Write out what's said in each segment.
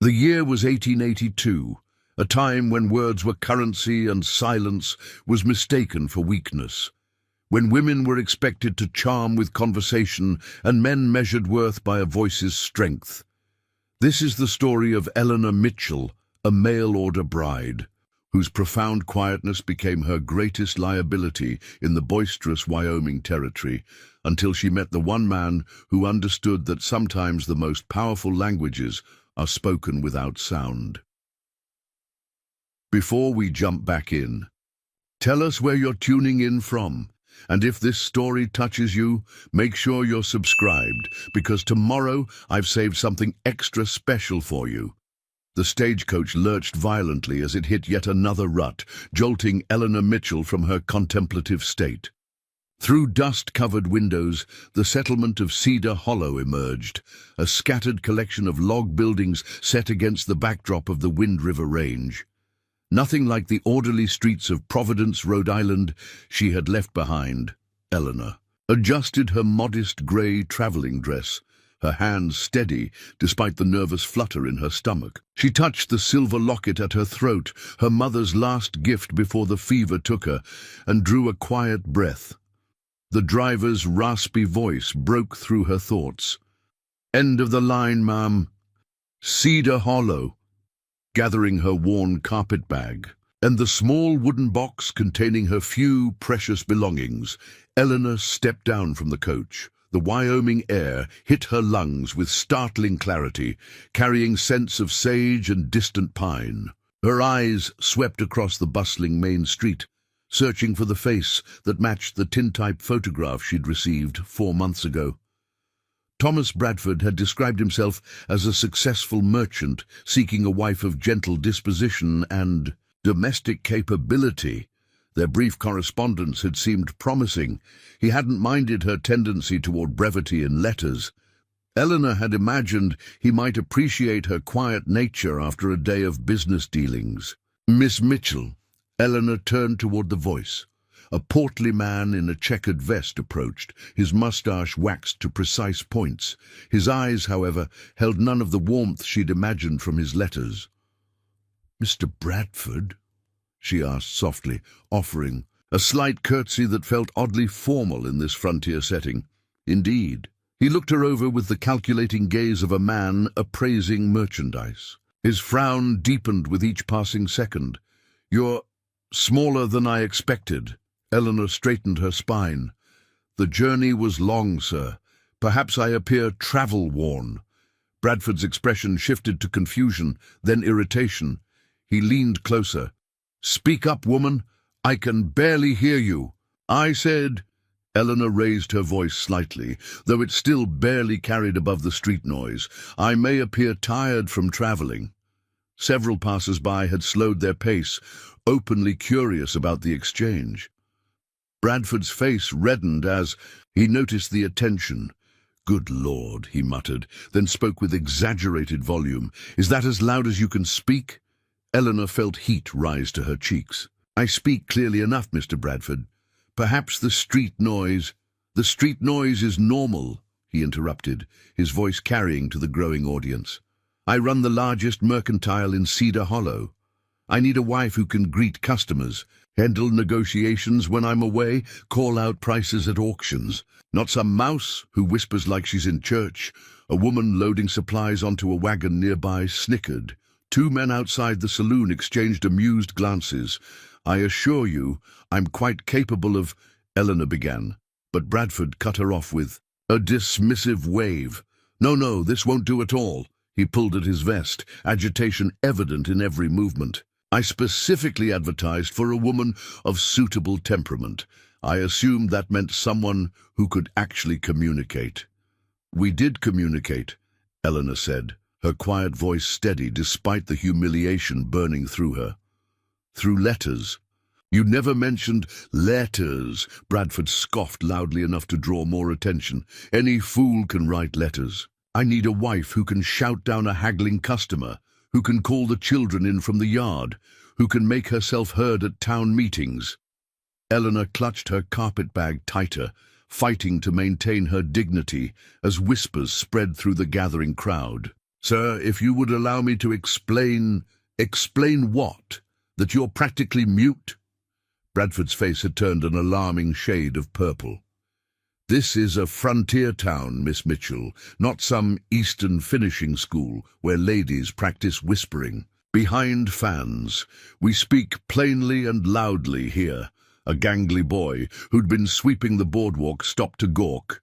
The year was 1882, a time when words were currency and silence was mistaken for weakness, when women were expected to charm with conversation and men measured worth by a voice's strength. This is the story of Eleanor Mitchell, a mail-order bride, whose profound quietness became her greatest liability in the boisterous Wyoming territory, until she met the one man who understood that sometimes the most powerful languages are spoken without sound. Before we jump back in, tell us where you're tuning in from, and if this story touches you, make sure you're subscribed, because tomorrow I've saved something extra special for you. The stagecoach lurched violently as it hit yet another rut, jolting Eleanor Mitchell from her contemplative state. Through dust-covered windows, the settlement of Cedar Hollow emerged, a scattered collection of log buildings set against the backdrop of the Wind River Range. Nothing like the orderly streets of Providence, Rhode Island, she had left behind. Eleanor adjusted her modest grey traveling dress, her hands steady despite the nervous flutter in her stomach. She touched the silver locket at her throat, her mother's last gift before the fever took her, and drew a quiet breath. The driver's raspy voice broke through her thoughts. "End of the line, ma'am. Cedar Hollow." Gathering her worn carpet bag and the small wooden box containing her few precious belongings, Eleanor stepped down from the coach. The Wyoming air hit her lungs with startling clarity, carrying scents of sage and distant pine. Her eyes swept across the bustling main street, searching for the face that matched the tintype photograph she'd received 4 months ago. Thomas Bradford had described himself as a successful merchant seeking a wife of gentle disposition and domestic capability. Their brief correspondence had seemed promising. He hadn't minded her tendency toward brevity in letters. Eleanor had imagined he might appreciate her quiet nature after a day of business dealings. "Miss Mitchell." Eleanor turned toward the voice. A portly man in a checkered vest approached, his mustache waxed to precise points. His eyes, however, held none of the warmth she'd imagined from his letters. "Mr. Bradford?" she asked softly, offering a slight curtsy that felt oddly formal in this frontier setting. Indeed. He looked her over with the calculating gaze of a man appraising merchandise. His frown deepened with each passing second. "You're smaller than I expected." Eleanor straightened her spine. "The journey was long, sir. Perhaps I appear travel-worn." Bradford's expression shifted to confusion, then irritation. He leaned closer. "Speak up, woman. I can barely hear you." "I said—" Eleanor raised her voice slightly, though it still barely carried above the street noise. "I may appear tired from traveling." Several passers-by had slowed their pace, openly curious about the exchange. Bradford's face reddened as he noticed the attention. "Good Lord," he muttered, then spoke with exaggerated volume. "Is that as loud as you can speak?" Eleanor felt heat rise to her cheeks. "I speak clearly enough, Mr. Bradford. Perhaps the street noise—" "The street noise is normal," he interrupted, his voice carrying to the growing audience. "I run the largest mercantile in Cedar Hollow. I need a wife who can greet customers, handle negotiations when I'm away, call out prices at auctions. Not some mouse who whispers like she's in church." A woman loading supplies onto a wagon nearby snickered. 2 men outside the saloon exchanged amused glances. "I assure you, I'm quite capable of—" Eleanor began, but Bradford cut her off with a dismissive wave. No, this won't do at all." He pulled at his vest, agitation evident in every movement. "I specifically advertised for a woman of suitable temperament. I assumed that meant someone who could actually communicate." "We did communicate," Eleanor said, her quiet voice steady despite the humiliation burning through her. "Through letters." "You never mentioned letters," Bradford scoffed loudly enough to draw more attention. "Any fool can write letters. I need a wife who can shout down a haggling customer, who can call the children in from the yard, who can make herself heard at town meetings." Eleanor clutched her carpet bag tighter, fighting to maintain her dignity as whispers spread through the gathering crowd. Sir, if you would allow me to explain... Explain what? That you're practically mute? Bradford's face had turned an alarming shade of purple. This is a frontier town, Miss Mitchell, not some Eastern finishing school where ladies practice whispering. Behind fans, we speak plainly and loudly here. A gangly boy who'd been sweeping the boardwalk stopped to gawk.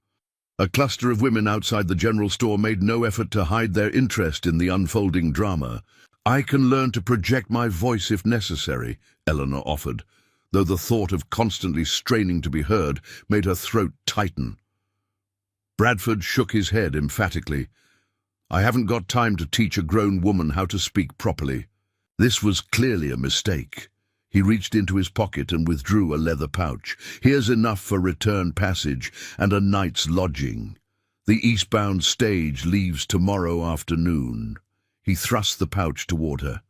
A cluster of women outside the general store made no effort to hide their interest in the unfolding drama. I can learn to project my voice if necessary, Eleanor offered, though the thought of constantly straining to be heard made her throat tighten. Bradford shook his head emphatically. I haven't got time to teach a grown woman how to speak properly. This was clearly a mistake. He reached into his pocket and withdrew a leather pouch. Here's enough for return passage and a night's lodging. The eastbound stage leaves tomorrow afternoon. He thrust the pouch toward her.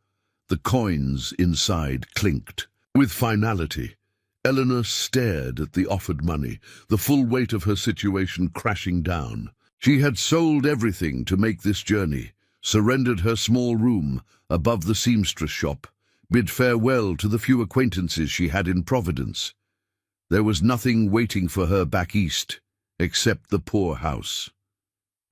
The coins inside clinked. With finality, Eleanor stared at the offered money, the full weight of her situation crashing down. She had sold everything to make this journey, surrendered her small room above the seamstress shop, bid farewell to the few acquaintances she had in Providence. There was nothing waiting for her back east, except the poorhouse.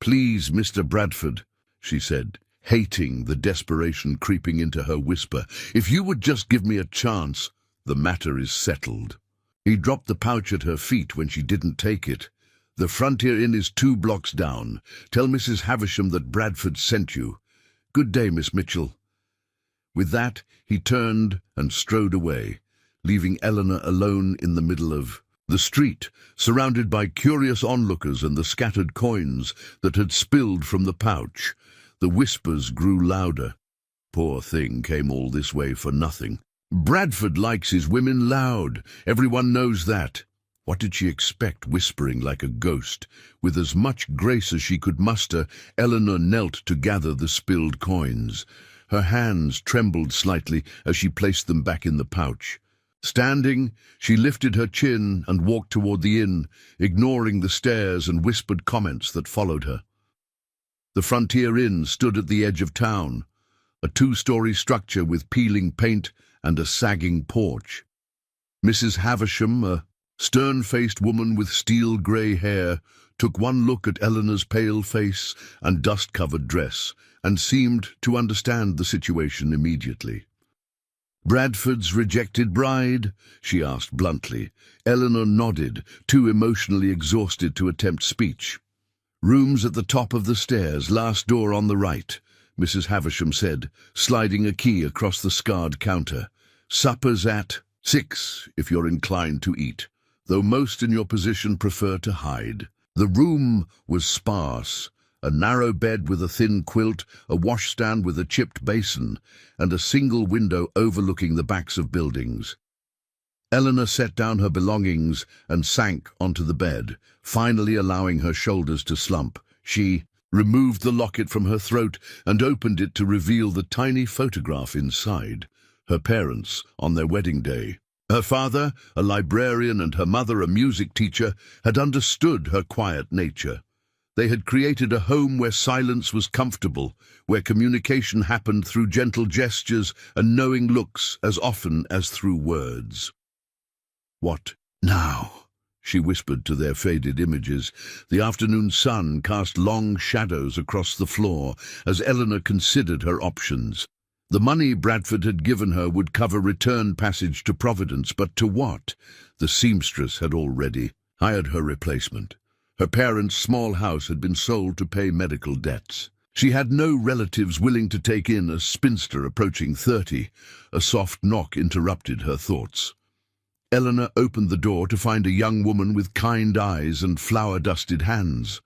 Please, Mr. Bradford, she said, hating the desperation creeping into her whisper, if you would just give me a chance, the matter is settled. He dropped the pouch at her feet when she didn't take it. The Frontier Inn is 2 blocks down. Tell Mrs. Havisham that Bradford sent you. Good day, Miss Mitchell. With that, he turned and strode away, leaving Eleanor alone in the middle of the street, surrounded by curious onlookers and the scattered coins that had spilled from the pouch. The whispers grew louder. Poor thing came all this way for nothing. Bradford likes his women loud. Everyone knows that. What did she expect, whispering like a ghost? With as much grace as she could muster, Eleanor knelt to gather the spilled coins. Her hands trembled slightly as she placed them back in the pouch. Standing, she lifted her chin and walked toward the inn, ignoring the stares and whispered comments that followed her. The Frontier Inn stood at the edge of town, a 2-story structure with peeling paint and a sagging porch. Mrs. Havisham, a stern-faced woman with steel-grey hair, took one look at Eleanor's pale face and dust-covered dress and seemed to understand the situation immediately. Bradford's rejected bride? She asked bluntly. Eleanor nodded, too emotionally exhausted to attempt speech. Rooms at the top of the stairs, last door on the right, Mrs. Havisham said, sliding a key across the scarred counter. Supper's at 6, if you're inclined to eat, though most in your position prefer to hide. The room was sparse, a narrow bed with a thin quilt, a washstand with a chipped basin, and a single window overlooking the backs of buildings. Eleanor set down her belongings and sank onto the bed, finally allowing her shoulders to slump. She removed the locket from her throat and opened it to reveal the tiny photograph inside. Her parents on their wedding day. Her father, a librarian, and her mother, a music teacher, had understood her quiet nature. They had created a home where silence was comfortable, where communication happened through gentle gestures and knowing looks as often as through words. What now? She whispered to their faded images. The afternoon sun cast long shadows across the floor as Eleanor considered her options. The money Bradford had given her would cover return passage to Providence, but to what? The seamstress had already hired her replacement. Her parents' small house had been sold to pay medical debts. She had no relatives willing to take in a spinster approaching 30. A soft knock interrupted her thoughts. Eleanor opened the door to find a young woman with kind eyes and flour-dusted hands.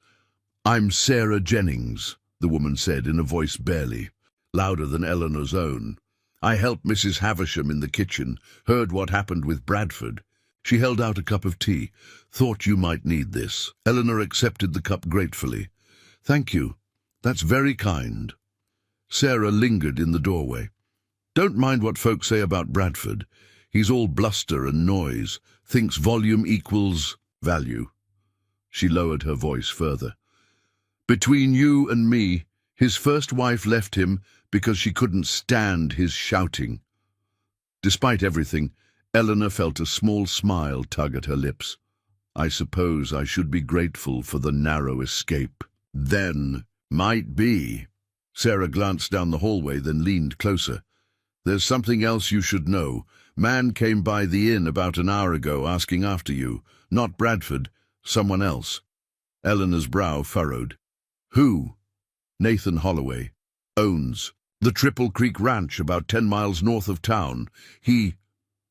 "I'm Sarah Jennings," the woman said in a voice barely louder than Eleanor's own. "I helped Mrs. Havisham in the kitchen, heard what happened with Bradford." She held out a cup of tea. "Thought you might need this." Eleanor accepted the cup gratefully. "Thank you. That's very kind." Sarah lingered in the doorway. "Don't mind what folks say about Bradford. He's all bluster and noise, thinks volume equals value." She lowered her voice further. "Between you and me, His first wife left him because she couldn't stand his shouting. Despite everything, Eleanor felt a small smile tug at her lips. I suppose I should be grateful for the narrow escape. Then, might be. Sarah glanced down the hallway, then leaned closer. There's something else you should know. Man came by the inn about an hour ago asking after you. Not Bradford, someone else. Eleanor's brow furrowed. Who? Nathan Holloway. Owns the Triple Creek Ranch about 10 miles north of town.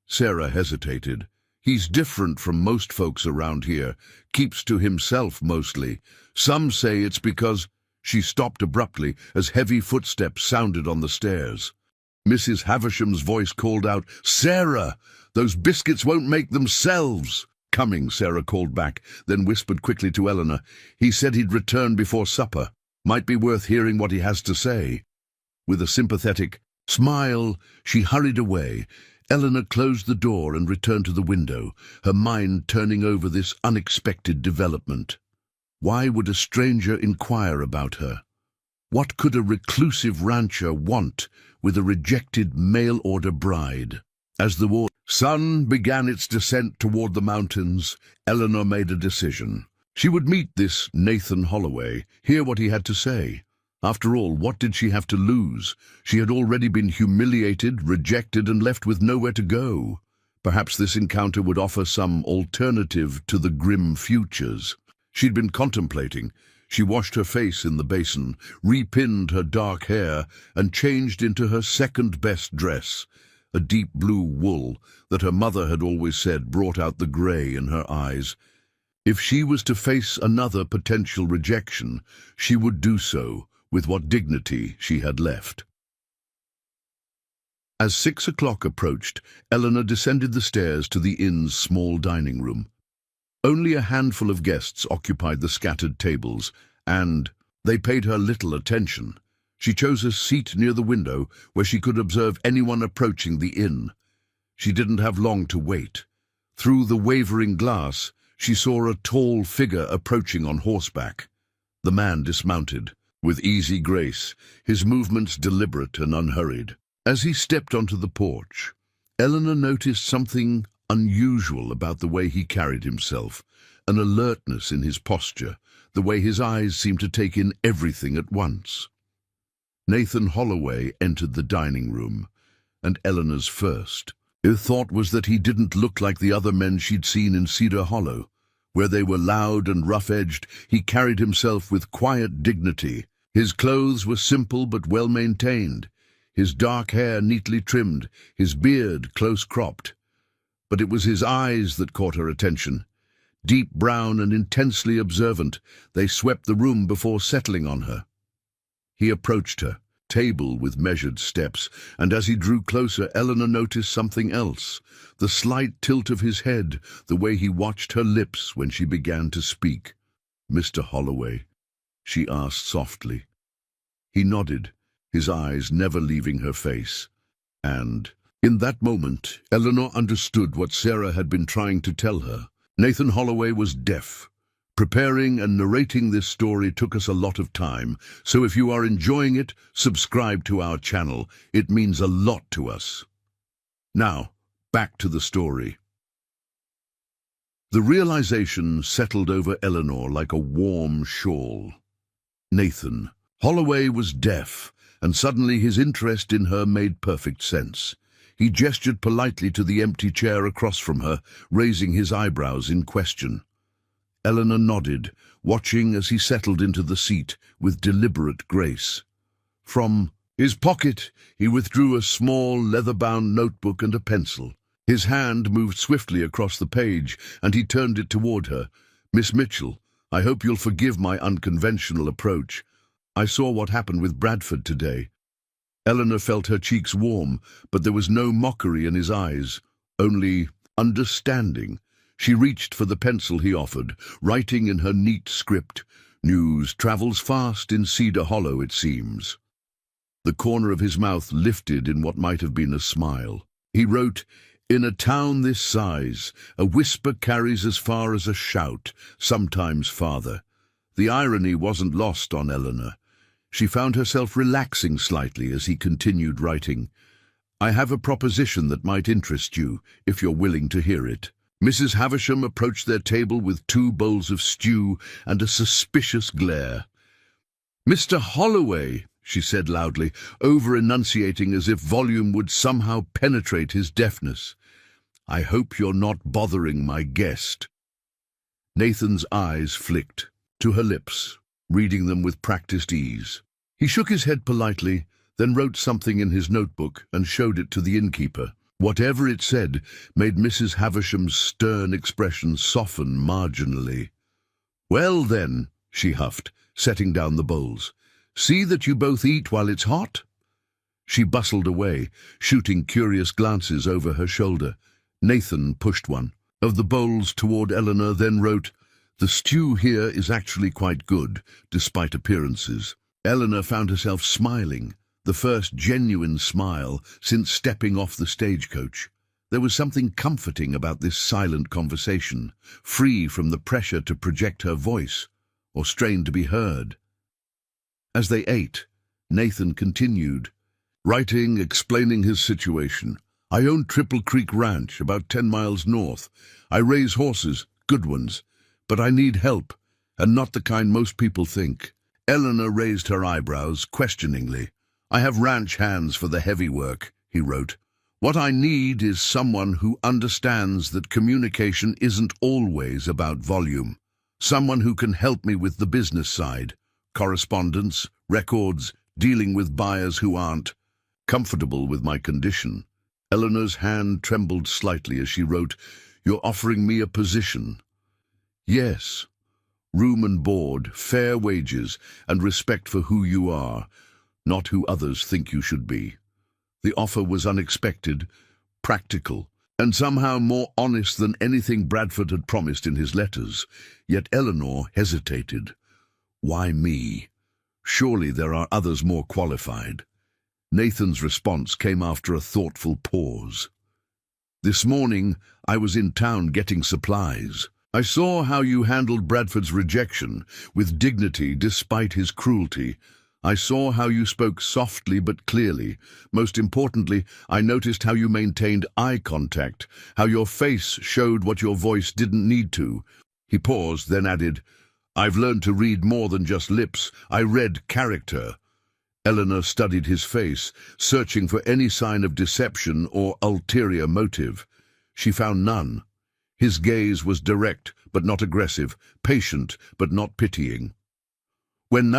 Sarah hesitated. He's different from most folks around here. Keeps to himself mostly. Some say it's because... She stopped abruptly as heavy footsteps sounded on the stairs. Mrs. Havisham's voice called out, "Sarah! Those biscuits won't make themselves!" "Coming," Sarah called back, then whispered quickly to Eleanor. "He said he'd return before supper. Might be worth hearing what he has to say." With a sympathetic smile, she hurried away. Eleanor closed the door and returned to the window, her mind turning over this unexpected development. Why would a stranger inquire about her? What could a reclusive rancher want with a rejected mail-order bride? As the sun began its descent toward the mountains, Eleanor made a decision. She would meet this Nathan Holloway, hear what he had to say. After all, what did she have to lose? She had already been humiliated, rejected, and left with nowhere to go. Perhaps this encounter would offer some alternative to the grim futures she'd been contemplating. She washed her face in the basin, repinned her dark hair, and changed into her second-best dress, a deep blue wool that her mother had always said brought out the grey in her eyes. If she was to face another potential rejection, she would do so with what dignity she had left. As 6 o'clock approached, Eleanor descended the stairs to the inn's small dining room. Only a handful of guests occupied the scattered tables, and they paid her little attention. She chose a seat near the window where she could observe anyone approaching the inn. She didn't have long to wait. Through the wavering glass, she saw a tall figure approaching on horseback. The man dismounted, with easy grace, his movements deliberate and unhurried. As he stepped onto the porch, Eleanor noticed something unusual about the way he carried himself, an alertness in his posture, the way his eyes seemed to take in everything at once. Nathan Holloway entered the dining room, and Eleanor's first thought was that he didn't look like the other men she'd seen in Cedar Hollow. Where they were loud and rough-edged, he carried himself with quiet dignity. His clothes were simple but well-maintained, his dark hair neatly trimmed, his beard close-cropped. But it was his eyes that caught her attention. Deep brown and intensely observant, they swept the room before settling on her. He approached her, table with measured steps, and as he drew closer, Eleanor noticed something else. The slight tilt of his head, the way he watched her lips when she began to speak. "Mr. Holloway?" she asked softly. He nodded, his eyes never leaving her face. And in that moment, Eleanor understood what Sarah had been trying to tell her. Nathan Holloway was deaf. Preparing and narrating this story took us a lot of time, so if you are enjoying it, subscribe to our channel. It means a lot to us. Now, back to the story. The realization settled over Eleanor like a warm shawl. Nathan Holloway was deaf, and suddenly his interest in her made perfect sense. He gestured politely to the empty chair across from her, raising his eyebrows in question. Eleanor nodded, watching as he settled into the seat with deliberate grace. From his pocket, he withdrew a small, leather-bound notebook and a pencil. His hand moved swiftly across the page, and he turned it toward her. "Miss Mitchell, I hope you'll forgive my unconventional approach. I saw what happened with Bradford today." Eleanor felt her cheeks warm, but there was no mockery in his eyes, only understanding. She reached for the pencil he offered, writing in her neat script, "News travels fast in Cedar Hollow, it seems." The corner of his mouth lifted in what might have been a smile. He wrote, "In a town this size, a whisper carries as far as a shout, sometimes farther." The irony wasn't lost on Eleanor. She found herself relaxing slightly as he continued writing. "I have a proposition that might interest you, if you're willing to hear it." Mrs. Havisham approached their table with 2 bowls of stew and a suspicious glare. "Mr. Holloway," she said loudly, over-enunciating as if volume would somehow penetrate his deafness, "I hope you're not bothering my guest." Nathan's eyes flicked to her lips, reading them with practiced ease. He shook his head politely, then wrote something in his notebook and showed it to the innkeeper. Whatever it said made Mrs. Havisham's stern expression soften marginally. "Well then," she huffed, setting down the bowls, "see that you both eat while it's hot." She bustled away, shooting curious glances over her shoulder. Nathan pushed one of the bowls toward Eleanor, then wrote, "The stew here is actually quite good, despite appearances." Eleanor found herself smiling, the first genuine smile since stepping off the stagecoach. There was something comforting about this silent conversation, free from the pressure to project her voice or strain to be heard. As they ate, Nathan continued, writing, explaining his situation. "I own Triple Creek Ranch, about 10 miles north. I raise horses, good ones, but I need help, and not the kind most people think." Eleanor raised her eyebrows questioningly. "I have ranch hands for the heavy work," he wrote. "What I need is someone who understands that communication isn't always about volume. Someone who can help me with the business side, correspondence, records, dealing with buyers who aren't comfortable with my condition." Eleanor's hand trembled slightly as she wrote, "You're offering me a position." "Yes. Room and board, fair wages, and respect for who you are, not who others think you should be." The offer was unexpected, practical, and somehow more honest than anything Bradford had promised in his letters. Yet Eleanor hesitated. Why me? Surely there are others more qualified. Nathan's response came after a thoughtful pause. "This morning I was in town getting supplies. I saw how you handled Bradford's rejection, with dignity despite his cruelty. I saw how you spoke softly but clearly. Most importantly, I noticed how you maintained eye contact, how your face showed what your voice didn't need to." He paused, then added, "I've learned to read more than just lips. I read character." Eleanor studied his face, searching for any sign of deception or ulterior motive. She found none. His gaze was direct but not aggressive, patient but not pitying. "When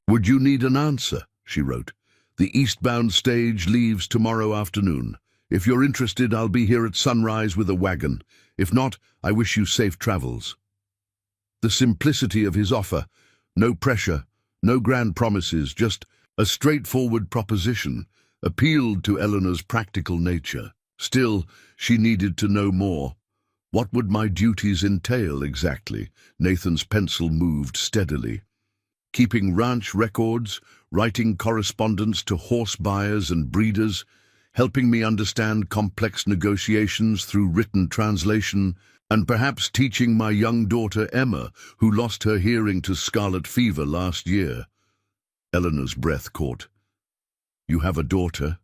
would you need an answer?" she wrote. "The eastbound stage leaves tomorrow afternoon. If you're interested, I'll be here at sunrise with a wagon. If not, I wish you safe travels." The simplicity of his offer, no pressure, no grand promises, just a straightforward proposition, appealed to Eleanor's practical nature. Still, she needed to know more. What would my duties entail exactly? Nathan's pencil moved steadily. Keeping ranch records, writing correspondence to horse buyers and breeders, helping me understand complex negotiations through written translation, and perhaps teaching my young daughter Emma, who lost her hearing to scarlet fever last year. Eleanor's breath caught. "You have a daughter?"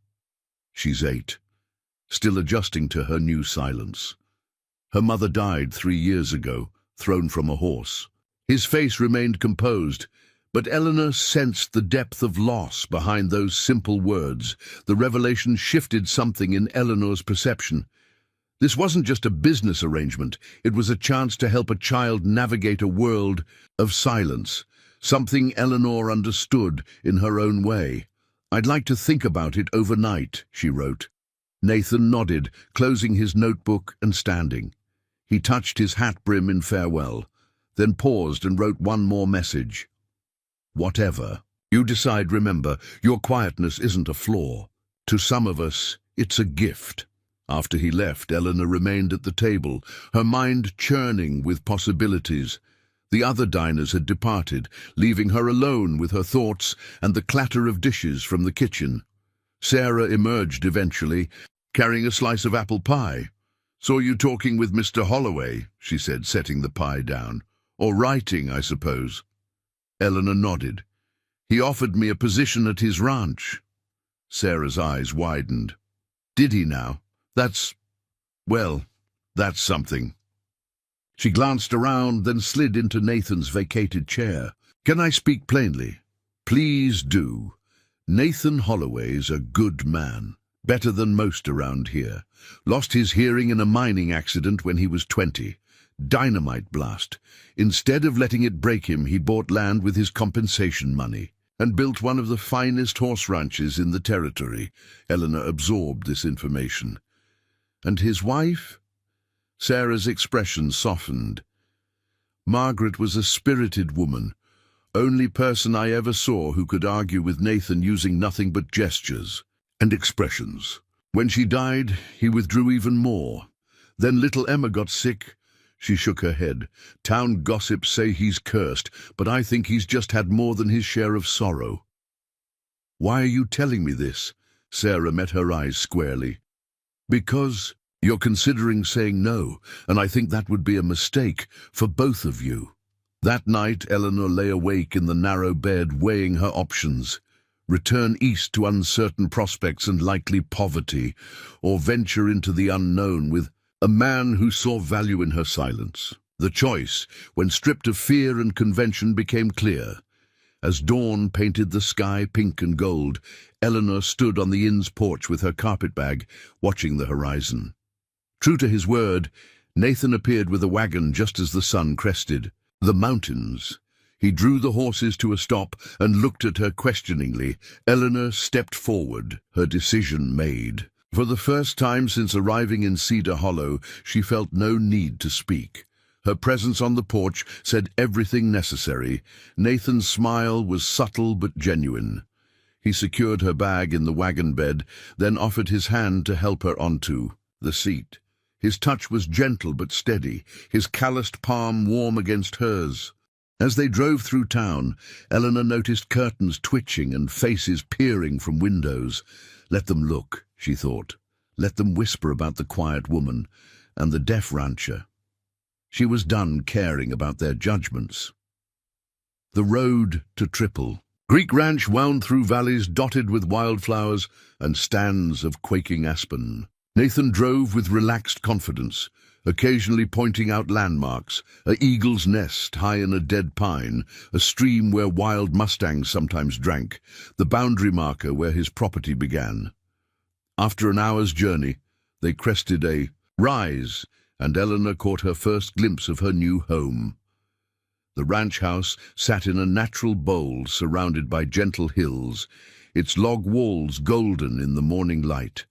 "She's 8, still adjusting to her new silence. Her mother died 3 years ago, thrown from a horse." His face remained composed, but Eleanor sensed the depth of loss behind those simple words. The revelation shifted something in Eleanor's perception. This wasn't just a business arrangement, it was a chance to help a child navigate a world of silence, something Eleanor understood in her own way. "I'd like to think about it overnight," she wrote. Nathan nodded, closing his notebook and standing. He touched his hat brim in farewell, then paused and wrote one more message. "Whatever you decide, remember, your quietness isn't a flaw. To some of us, it's a gift." After he left, Eleanor remained at the table, her mind churning with possibilities. The other diners had departed, leaving her alone with her thoughts and the clatter of dishes from the kitchen. Sarah emerged eventually, carrying a slice of apple pie. "Saw you talking with Mr. Holloway," she said, setting the pie down. "Or writing, I suppose." Eleanor nodded. He offered me a position at his ranch. Sarah's eyes widened. Did he now? Well, that's something. She glanced around, then slid into Nathan's vacated chair. Can I speak plainly? Please do. Nathan Holloway's a good man, better than most around here. Lost his hearing in a mining accident when he was 20. Dynamite blast. Instead of letting it break him, he bought land with his compensation money and built one of the finest horse ranches in the territory. Eleanor absorbed this information. And his wife? Sarah's expression softened. Margaret was a spirited woman, only person I ever saw who could argue with Nathan using nothing but gestures and expressions. When she died, he withdrew even more. Then little Emma got sick. She shook her head. Town gossips say he's cursed, but I think he's just had more than his share of sorrow. Why are you telling me this? Sarah met her eyes squarely. Because you're considering saying no, and I think that would be a mistake for both of you. That night, Eleanor lay awake in the narrow bed, weighing her options. Return east to uncertain prospects and likely poverty, or venture into the unknown with a man who saw value in her silence. The choice, when stripped of fear and convention, became clear. As dawn painted the sky pink and gold, Eleanor stood on the inn's porch with her carpetbag, watching the horizon. True to his word, Nathan appeared with a wagon just as the sun crested the mountains. He drew the horses to a stop and looked at her questioningly. Eleanor stepped forward, her decision made. For the first time since arriving in Cedar Hollow, she felt no need to speak. Her presence on the porch said everything necessary. Nathan's smile was subtle but genuine. He secured her bag in the wagon bed, then offered his hand to help her onto the seat. His touch was gentle but steady, his calloused palm warm against hers. As they drove through town, Eleanor noticed curtains twitching and faces peering from windows. Let them look, she thought. Let them whisper about the quiet woman and the deaf rancher. She was done caring about their judgments. The road to Triple Creek Ranch wound through valleys dotted with wildflowers and stands of quaking aspen. Nathan drove with relaxed confidence, occasionally pointing out landmarks, an eagle's nest high in a dead pine, a stream where wild mustangs sometimes drank, the boundary marker where his property began. After an hour's journey, they crested a rise, and Eleanor caught her first glimpse of her new home. The ranch house sat in a natural bowl surrounded by gentle hills, its log walls golden in the morning light.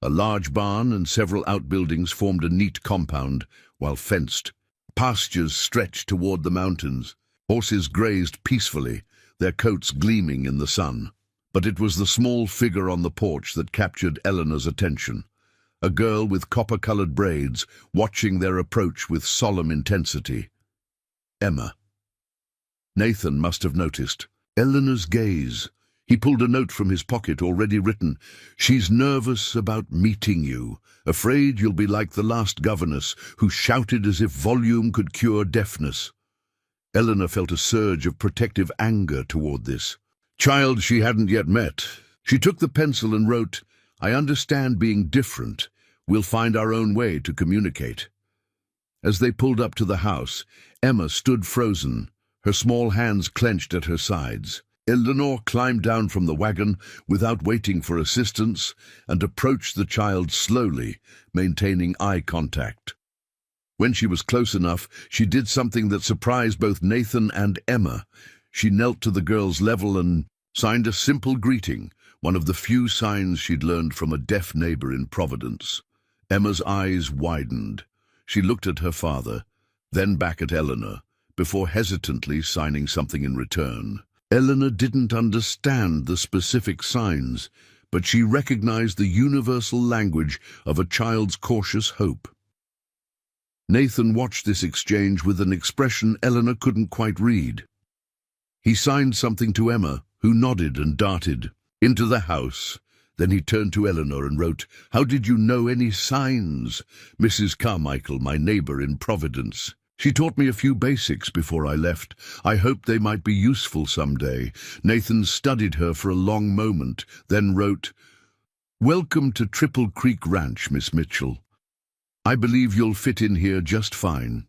A large barn and several outbuildings formed a neat compound, while fenced. Pastures stretched toward the mountains. Horses grazed peacefully, their coats gleaming in the sun. But it was the small figure on the porch that captured Eleanor's attention. A girl with copper-colored braids, watching their approach with solemn intensity. Emma. Nathan must have noticed. Eleanor's gaze. He pulled a note from his pocket, already written. She's nervous about meeting you, afraid you'll be like the last governess who shouted as if volume could cure deafness. Eleanor felt a surge of protective anger toward this child she hadn't yet met. She took the pencil and wrote, I understand being different. We'll find our own way to communicate. As they pulled up to the house, Emma stood frozen, her small hands clenched at her sides. Eleanor climbed down from the wagon without waiting for assistance and approached the child slowly, maintaining eye contact. When she was close enough, she did something that surprised both Nathan and Emma. She knelt to the girl's level and signed a simple greeting, one of the few signs she'd learned from a deaf neighbor in Providence. Emma's eyes widened. She looked at her father, then back at Eleanor, before hesitantly signing something in return. Eleanor didn't understand the specific signs, but she recognized the universal language of a child's cautious hope. Nathan watched this exchange with an expression Eleanor couldn't quite read. He signed something to Emma, who nodded and darted into the house. Then he turned to Eleanor and wrote, How did you know any signs? Mrs. Carmichael, my neighbor in Providence. She taught me a few basics before I left. I hoped they might be useful someday. Nathan studied her for a long moment, then wrote, "Welcome to Triple Creek Ranch, Miss Mitchell. I believe you'll fit in here just fine."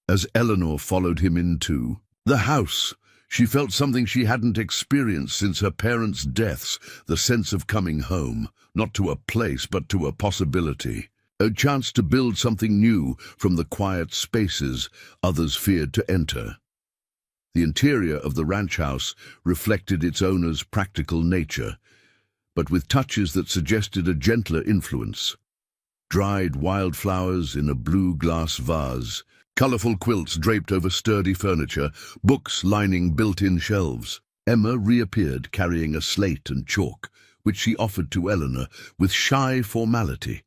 As Eleanor followed him into the house, she felt something she hadn't experienced since her parents' deaths, the sense of coming home, not to a place but to a possibility. A chance to build something new from the quiet spaces others feared to enter. The interior of the ranch house reflected its owner's practical nature, but with touches that suggested a gentler influence. Dried wildflowers in a blue glass vase, colorful quilts draped over sturdy furniture, books lining built-in shelves. Emma reappeared carrying a slate and chalk, which she offered to Eleanor with shy formality.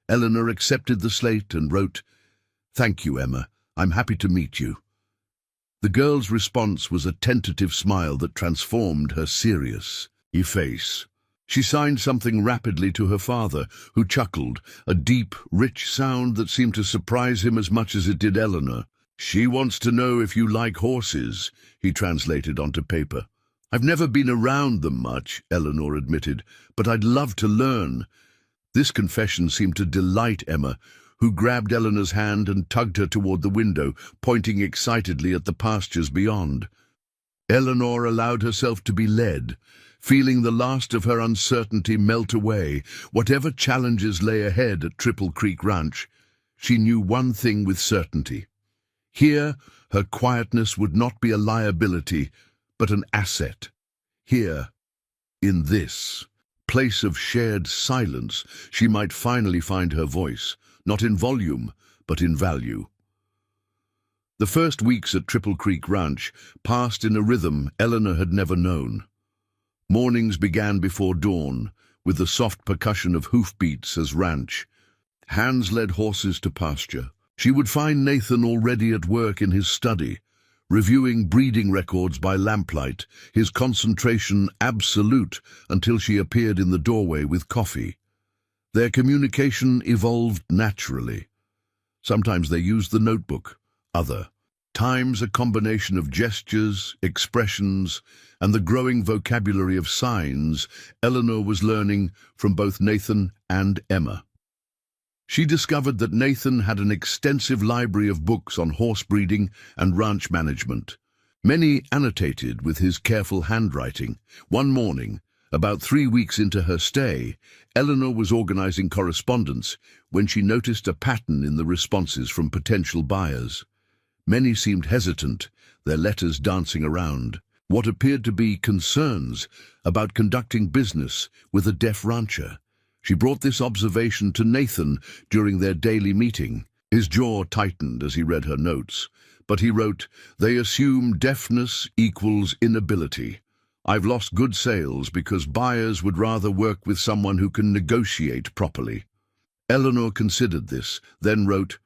Eleanor accepted the slate and wrote, "Thank you, Emma. I'm happy to meet you." The girl's response was a tentative smile that transformed her serious face. She signed something rapidly to her father, who chuckled, a deep, rich sound that seemed to surprise him as much as it did Eleanor. "She wants to know if you like horses," he translated onto paper. "I've never been around them much," Eleanor admitted, "but I'd love to learn." This confession seemed to delight Emma, who grabbed Eleanor's hand and tugged her toward the window, pointing excitedly at the pastures beyond. Eleanor allowed herself to be led, feeling the last of her uncertainty melt away. Whatever challenges lay ahead at Triple Creek Ranch, she knew one thing with certainty. Here, her quietness would not be a liability, but an asset. Here, in this place of shared silence, she might finally find her voice, not in volume, but in value. The first weeks at Triple Creek Ranch passed in a rhythm Eleanor had never known. Mornings began before dawn, with the soft percussion of hoofbeats as ranch hands led horses to pasture. She would find Nathan already at work in his study, reviewing breeding records by lamplight, his concentration absolute until she appeared in the doorway with coffee. Their communication evolved naturally. Sometimes they used the notebook, other times a combination of gestures, expressions, and the growing vocabulary of signs Eleanor was learning from both Nathan and Emma. She discovered that Nathan had an extensive library of books on horse breeding and ranch management, many annotated with his careful handwriting. One morning, about 3 weeks into her stay, Eleanor was organizing correspondence when she noticed a pattern in the responses from potential buyers. Many seemed hesitant, their letters dancing around what appeared to be concerns about conducting business with a deaf rancher. She brought this observation to Nathan during their daily meeting. His jaw tightened as he read her notes, but he wrote, "They assume deafness equals inability. I've lost good sales because buyers would rather work with someone who can negotiate properly." Eleanor considered this, then wrote,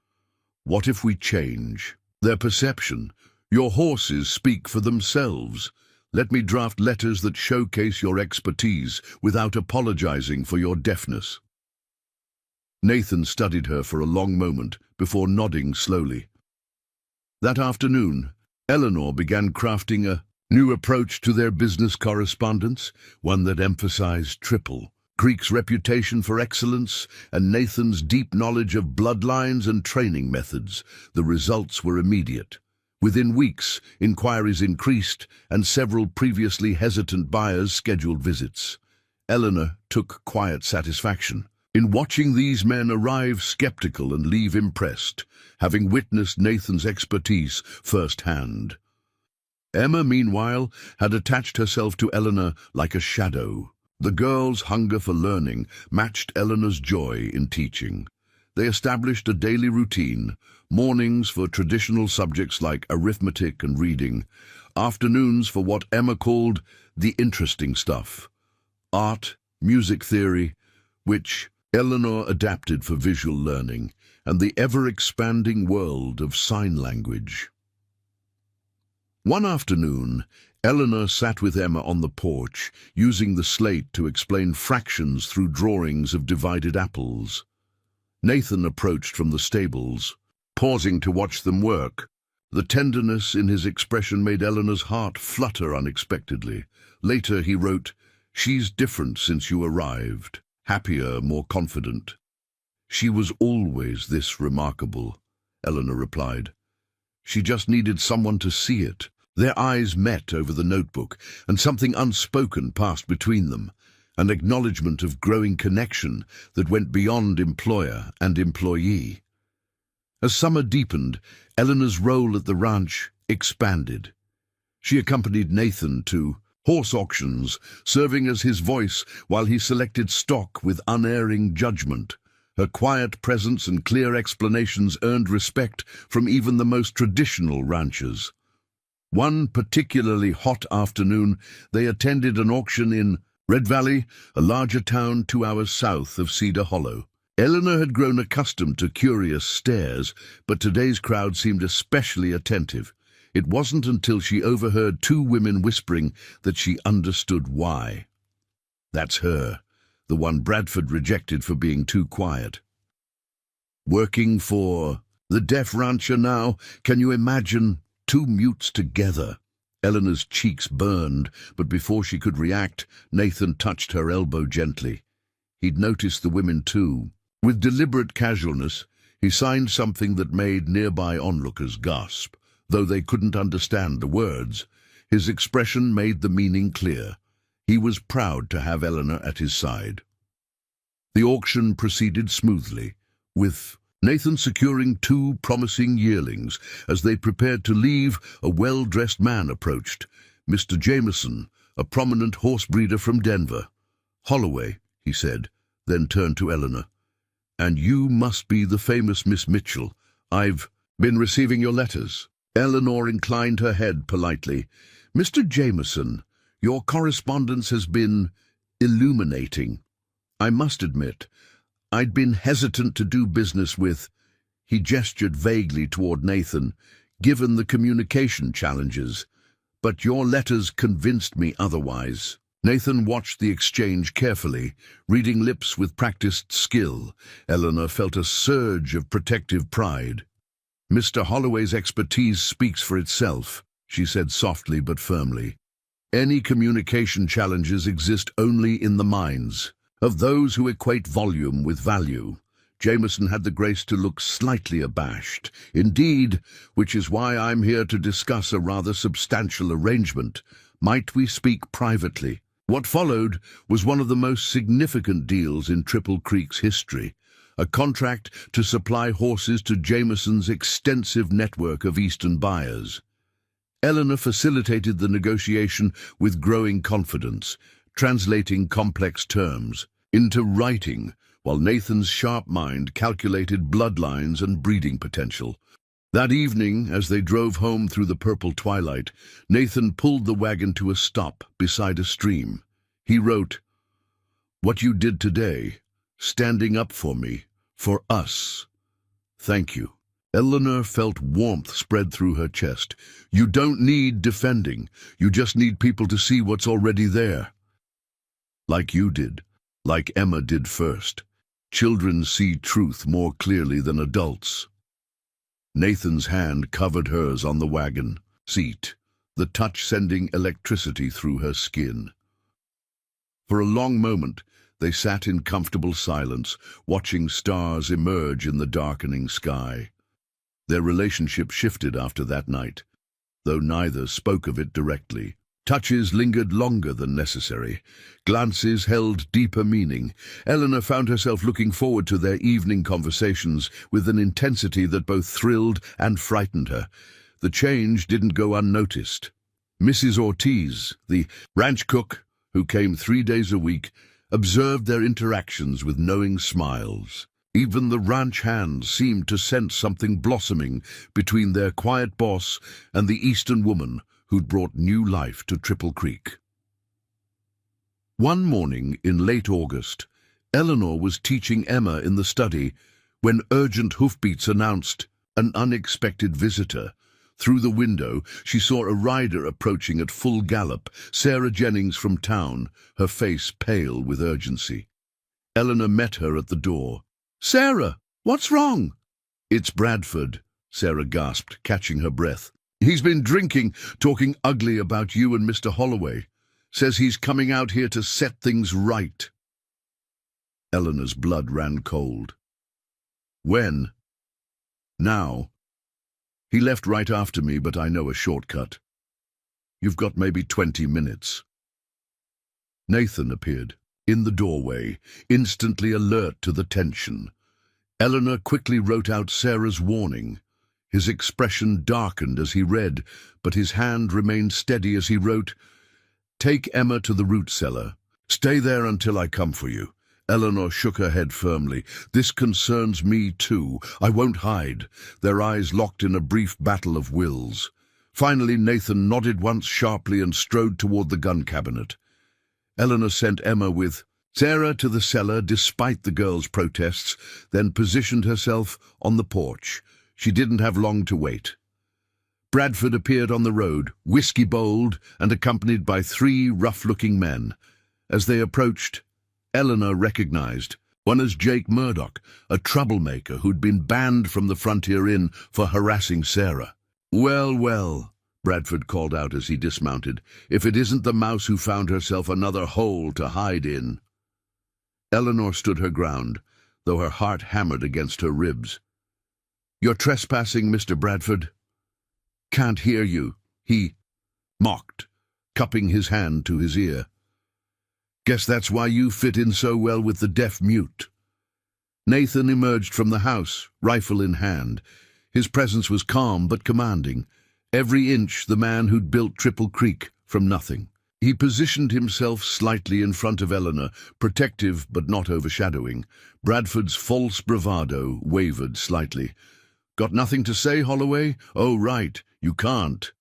"What if we change their perception? Your horses speak for themselves. Let me draft letters that showcase your expertise without apologizing for your deafness." Nathan studied her for a long moment before nodding slowly. That afternoon, Eleanor began crafting a new approach to their business correspondence, one that emphasized Triple Creek's reputation for excellence and Nathan's deep knowledge of bloodlines and training methods. The results were immediate. Within weeks, inquiries increased, and several previously hesitant buyers scheduled visits. Eleanor took quiet satisfaction in watching these men arrive skeptical and leave impressed, having witnessed Nathan's expertise firsthand. Emma, meanwhile, had attached herself to Eleanor like a shadow. The girl's hunger for learning matched Eleanor's joy in teaching. They established a daily routine: mornings for traditional subjects like arithmetic and reading, afternoons for what Emma called the interesting stuff, art, music theory, which Eleanor adapted for visual learning, and the ever-expanding world of sign language. One afternoon, Eleanor sat with Emma on the porch, using the slate to explain fractions through drawings of divided apples. Nathan approached from the stables, pausing to watch them work. The tenderness in his expression made Eleanor's heart flutter unexpectedly. Later he wrote, "She's different since you arrived, happier, more confident." "She was always this remarkable," Eleanor replied. "She just needed someone to see it." Their eyes met over the notebook, and something unspoken passed between them, an acknowledgement of growing connection that went beyond employer and employee. As summer deepened, Eleanor's role at the ranch expanded. She accompanied Nathan to horse auctions, serving as his voice while he selected stock with unerring judgment. Her quiet presence and clear explanations earned respect from even the most traditional ranchers. One particularly hot afternoon, they attended an auction in Red Valley, a larger town 2 hours south of Cedar Hollow. Eleanor had grown accustomed to curious stares, but today's crowd seemed especially attentive. It wasn't until she overheard 2 women whispering that she understood why. That's her, the one Bradford rejected for being too quiet. Working for the deaf rancher now, can you imagine? 2 mutes together. Eleanor's cheeks burned, but before she could react, Nathan touched her elbow gently. He'd noticed the women too. With deliberate casualness, he signed something that made nearby onlookers gasp. Though they couldn't understand the words, his expression made the meaning clear. He was proud to have Eleanor at his side. The auction proceeded smoothly, with Nathan securing 2 promising yearlings. As they prepared to leave, a well-dressed man approached. Mr. Jameson, a prominent horse breeder from Denver. "Holloway," he said, then turned to Eleanor. "And you must be the famous Miss Mitchell. I've been receiving your letters." Eleanor inclined her head politely. "Mr. Jameson, your correspondence has been illuminating. I must admit, I'd been hesitant to do business with," he gestured vaguely toward Nathan, "given the communication challenges. But your letters convinced me otherwise." Nathan watched the exchange carefully, reading lips with practiced skill. Eleanor felt a surge of protective pride. "Mr. Holloway's expertise speaks for itself," she said softly but firmly. "Any communication challenges exist only in the minds of those who equate volume with value." Jameson had the grace to look slightly abashed. "Indeed, which is why I'm here to discuss a rather substantial arrangement. Might we speak privately?" What followed was one of the most significant deals in Triple Creek's history, a contract to supply horses to Jameson's extensive network of Eastern buyers. Eleanor facilitated the negotiation with growing confidence, translating complex terms into writing, while Nathan's sharp mind calculated bloodlines and breeding potential. That evening, as they drove home through the purple twilight, Nathan pulled the wagon to a stop beside a stream. He wrote, "What you did today, standing up for me, for us. Thank you." Eleanor felt warmth spread through her chest. "You don't need defending. You just need people to see what's already there. Like you did, like Emma did first. Children see truth more clearly than adults." Nathan's hand covered hers on the wagon seat, the touch sending electricity through her skin. For a long moment, they sat in comfortable silence, watching stars emerge in the darkening sky. Their relationship shifted after that night, though neither spoke of it directly. Touches lingered longer than necessary. Glances held deeper meaning. Eleanor found herself looking forward to their evening conversations with an intensity that both thrilled and frightened her. The change didn't go unnoticed. Mrs. Ortiz, the ranch cook, who came 3 days a week, observed their interactions with knowing smiles. Even the ranch hands seemed to sense something blossoming between their quiet boss and the Eastern woman who'd brought new life to Triple Creek. One morning in late August, Eleanor was teaching Emma in the study when urgent hoofbeats announced an unexpected visitor. Through the window, she saw a rider approaching at full gallop, Sarah Jennings from town, her face pale with urgency. Eleanor met her at the door. "Sarah, what's wrong?" "It's Bradford," Sarah gasped, catching her breath. He's been drinking, talking ugly about you and Mr. Holloway. Says he's coming out here to set things right. Eleanor's blood ran cold. When? Now. He left right after me, but I know a shortcut. You've got maybe 20 minutes. Nathan appeared, in the doorway, instantly alert to the tension. Eleanor quickly wrote out Sarah's warning. His expression darkened as he read, but his hand remained steady as he wrote, "Take Emma to the root cellar. Stay there until I come for you." Eleanor shook her head firmly. "This concerns me too. I won't hide." Their eyes locked in a brief battle of wills. Finally, Nathan nodded once sharply and strode toward the gun cabinet. Eleanor sent Emma with Sarah to the cellar despite the girl's protests, then positioned herself on the porch. She didn't have long to wait. Bradford appeared on the road, whiskey-bowled and accompanied by 3 rough-looking men. As they approached, Eleanor recognized one as Jake Murdoch, a troublemaker who'd been banned from the Frontier Inn for harassing Sarah. "Well, well," Bradford called out as he dismounted, "if it isn't the mouse who found herself another hole to hide in." Eleanor stood her ground, though her heart hammered against her ribs. "You're trespassing, Mr. Bradford." "Can't hear you," he mocked, cupping his hand to his ear. "Guess that's why you fit in so well with the deaf-mute." Nathan emerged from the house, rifle in hand. His presence was calm but commanding. Every inch the man who'd built Triple Creek from nothing. He positioned himself slightly in front of Eleanor, protective but not overshadowing. Bradford's false bravado wavered slightly. "Got nothing to say, Holloway? Oh, right, you can't."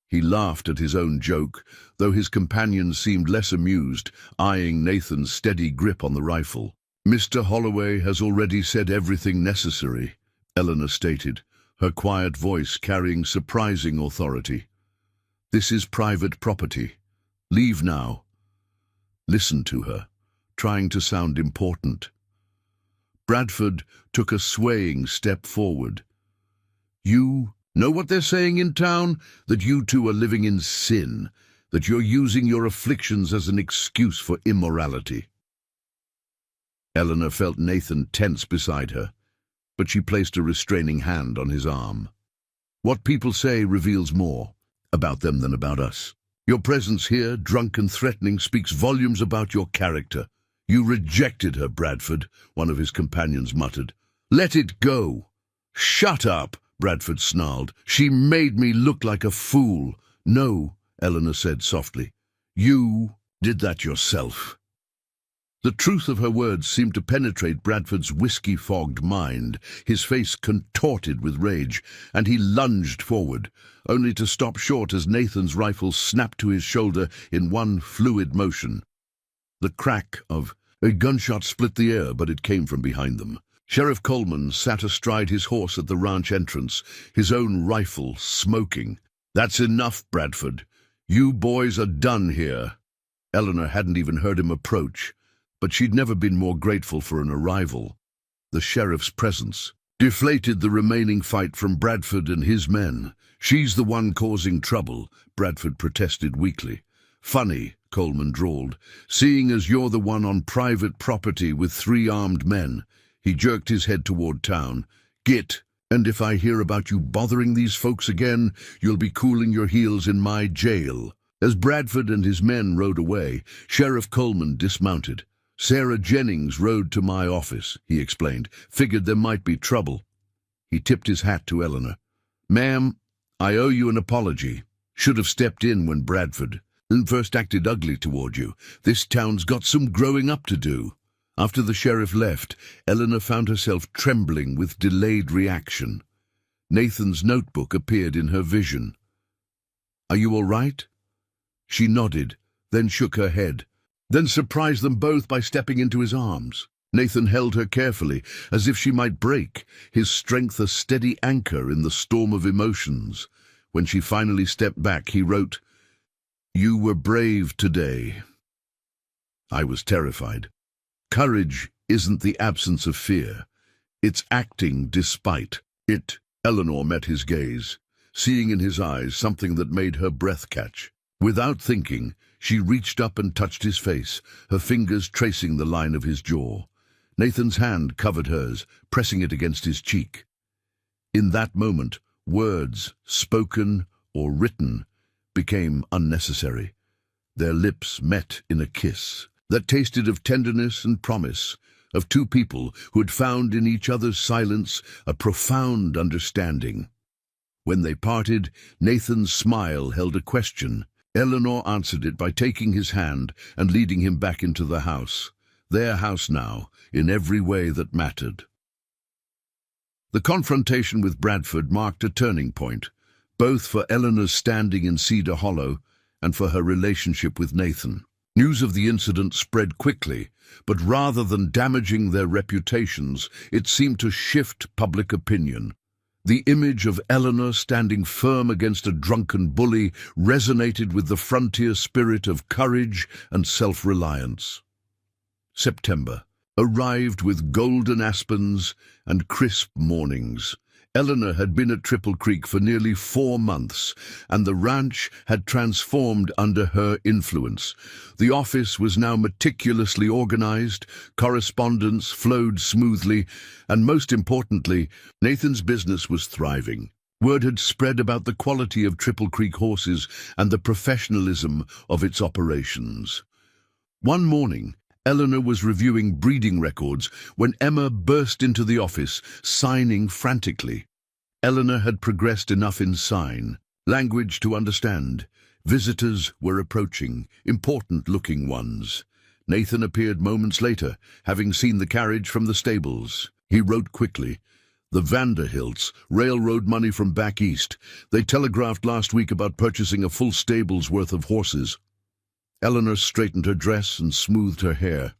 He laughed at his own joke, though his companion seemed less amused, eyeing Nathan's steady grip on the rifle. "Mr. Holloway has already said everything necessary," Eleanor stated, her quiet voice carrying surprising authority. "This is private property. Leave now." Listen to her, trying to sound important. Bradford took a swaying step forward. "You know what they're saying in town? That you two are living in sin, that you're using your afflictions as an excuse for immorality." Eleanor felt Nathan tense beside her, but she placed a restraining hand on his arm. "What people say reveals more about them than about us. Your presence here, drunk and threatening, speaks volumes about your character." "You rejected her, Bradford," one of his companions muttered. "Let it go." "Shut up," Bradford snarled. "She made me look like a fool." "No," Eleanor said softly. "You did that yourself." The truth of her words seemed to penetrate Bradford's whiskey-fogged mind. His face contorted with rage, and he lunged forward, only to stop short as Nathan's rifle snapped to his shoulder in one fluid motion. The crack of a gunshot split the air, but it came from behind them. Sheriff Coleman sat astride his horse at the ranch entrance, his own rifle smoking. "That's enough, Bradford. You boys are done here." Eleanor hadn't even heard him approach, but she'd never been more grateful for an arrival. The sheriff's presence deflated the remaining fight from Bradford and his men. "She's the one causing trouble," Bradford protested weakly. "Funny," Coleman drawled, "seeing as you're the one on private property with 3 armed men." He jerked his head toward town. "Git, and if I hear about you bothering these folks again, you'll be cooling your heels in my jail." As Bradford and his men rode away, Sheriff Coleman dismounted. "Sarah Jennings rode to my office," he explained. "Figured there might be trouble." He tipped his hat to Eleanor. "Ma'am, I owe you an apology. Should have stepped in when Bradford first acted ugly toward you. This town's got some growing up to do." After the sheriff left, Eleanor found herself trembling with delayed reaction. Nathan's notebook appeared in her vision. "Are you all right?" She nodded, then shook her head, then surprised them both by stepping into his arms. Nathan held her carefully, as if she might break, his strength a steady anchor in the storm of emotions. When she finally stepped back, he wrote, "You were brave today." I was terrified. Courage isn't the absence of fear. It's acting despite it. Eleanor met his gaze, seeing in his eyes something that made her breath catch. Without thinking, she reached up and touched his face, her fingers tracing the line of his jaw. Nathan's hand covered hers, pressing it against his cheek. In that moment, words, spoken or written, became unnecessary. Their lips met in a kiss that tasted of tenderness and promise, of two people who had found in each other's silence a profound understanding. When they parted, Nathan's smile held a question. Eleanor answered it by taking his hand and leading him back into the house. Their house now, in every way that mattered. The confrontation with Bradford marked a turning point, both for Eleanor's standing in Cedar Hollow and for her relationship with Nathan. News of the incident spread quickly, but rather than damaging their reputations, it seemed to shift public opinion. The image of Eleanor standing firm against a drunken bully resonated with the frontier spirit of courage and self-reliance. September arrived with golden aspens and crisp mornings. Eleanor had been at Triple Creek for nearly 4 months, and the ranch had transformed under her influence. The office was now meticulously organized, correspondence flowed smoothly, and most importantly, Nathan's business was thriving. Word had spread about the quality of Triple Creek horses and the professionalism of its operations. One morning, Eleanor was reviewing breeding records when Emma burst into the office, signing frantically. Eleanor had progressed enough in sign language to understand. Visitors were approaching, important-looking ones. Nathan appeared moments later, having seen the carriage from the stables. He wrote quickly, "The Vanderhilts, railroad money from back east. They telegraphed last week about purchasing a full stable's worth of horses." Eleanor straightened her dress and smoothed her hair.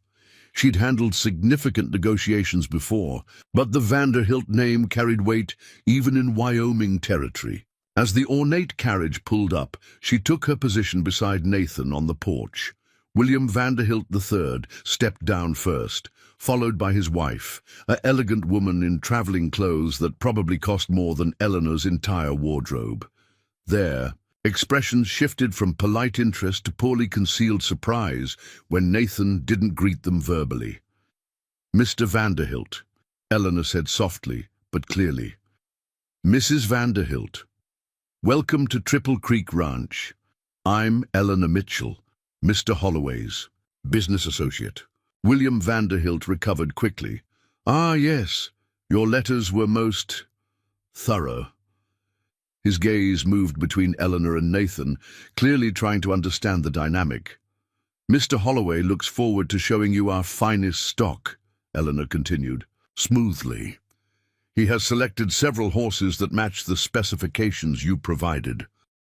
She'd handled significant negotiations before, but the Vanderhilt name carried weight even in Wyoming territory. As the ornate carriage pulled up, she took her position beside Nathan on the porch. William Vanderhilt III stepped down first, followed by his wife, an elegant woman in traveling clothes that probably cost more than Eleanor's entire wardrobe. There, expressions shifted from polite interest to poorly concealed surprise when Nathan didn't greet them verbally. "Mr. Vanderhilt," Eleanor said softly but clearly. "Mrs. Vanderhilt, welcome to Triple Creek Ranch. I'm Eleanor Mitchell, Mr. Holloway's business associate." William Vanderhilt recovered quickly. "Ah, yes, your letters were most thorough." His gaze moved between Eleanor and Nathan, clearly trying to understand the dynamic. "Mr. Holloway looks forward to showing you our finest stock," Eleanor continued, smoothly. "He has selected several horses that match the specifications you provided."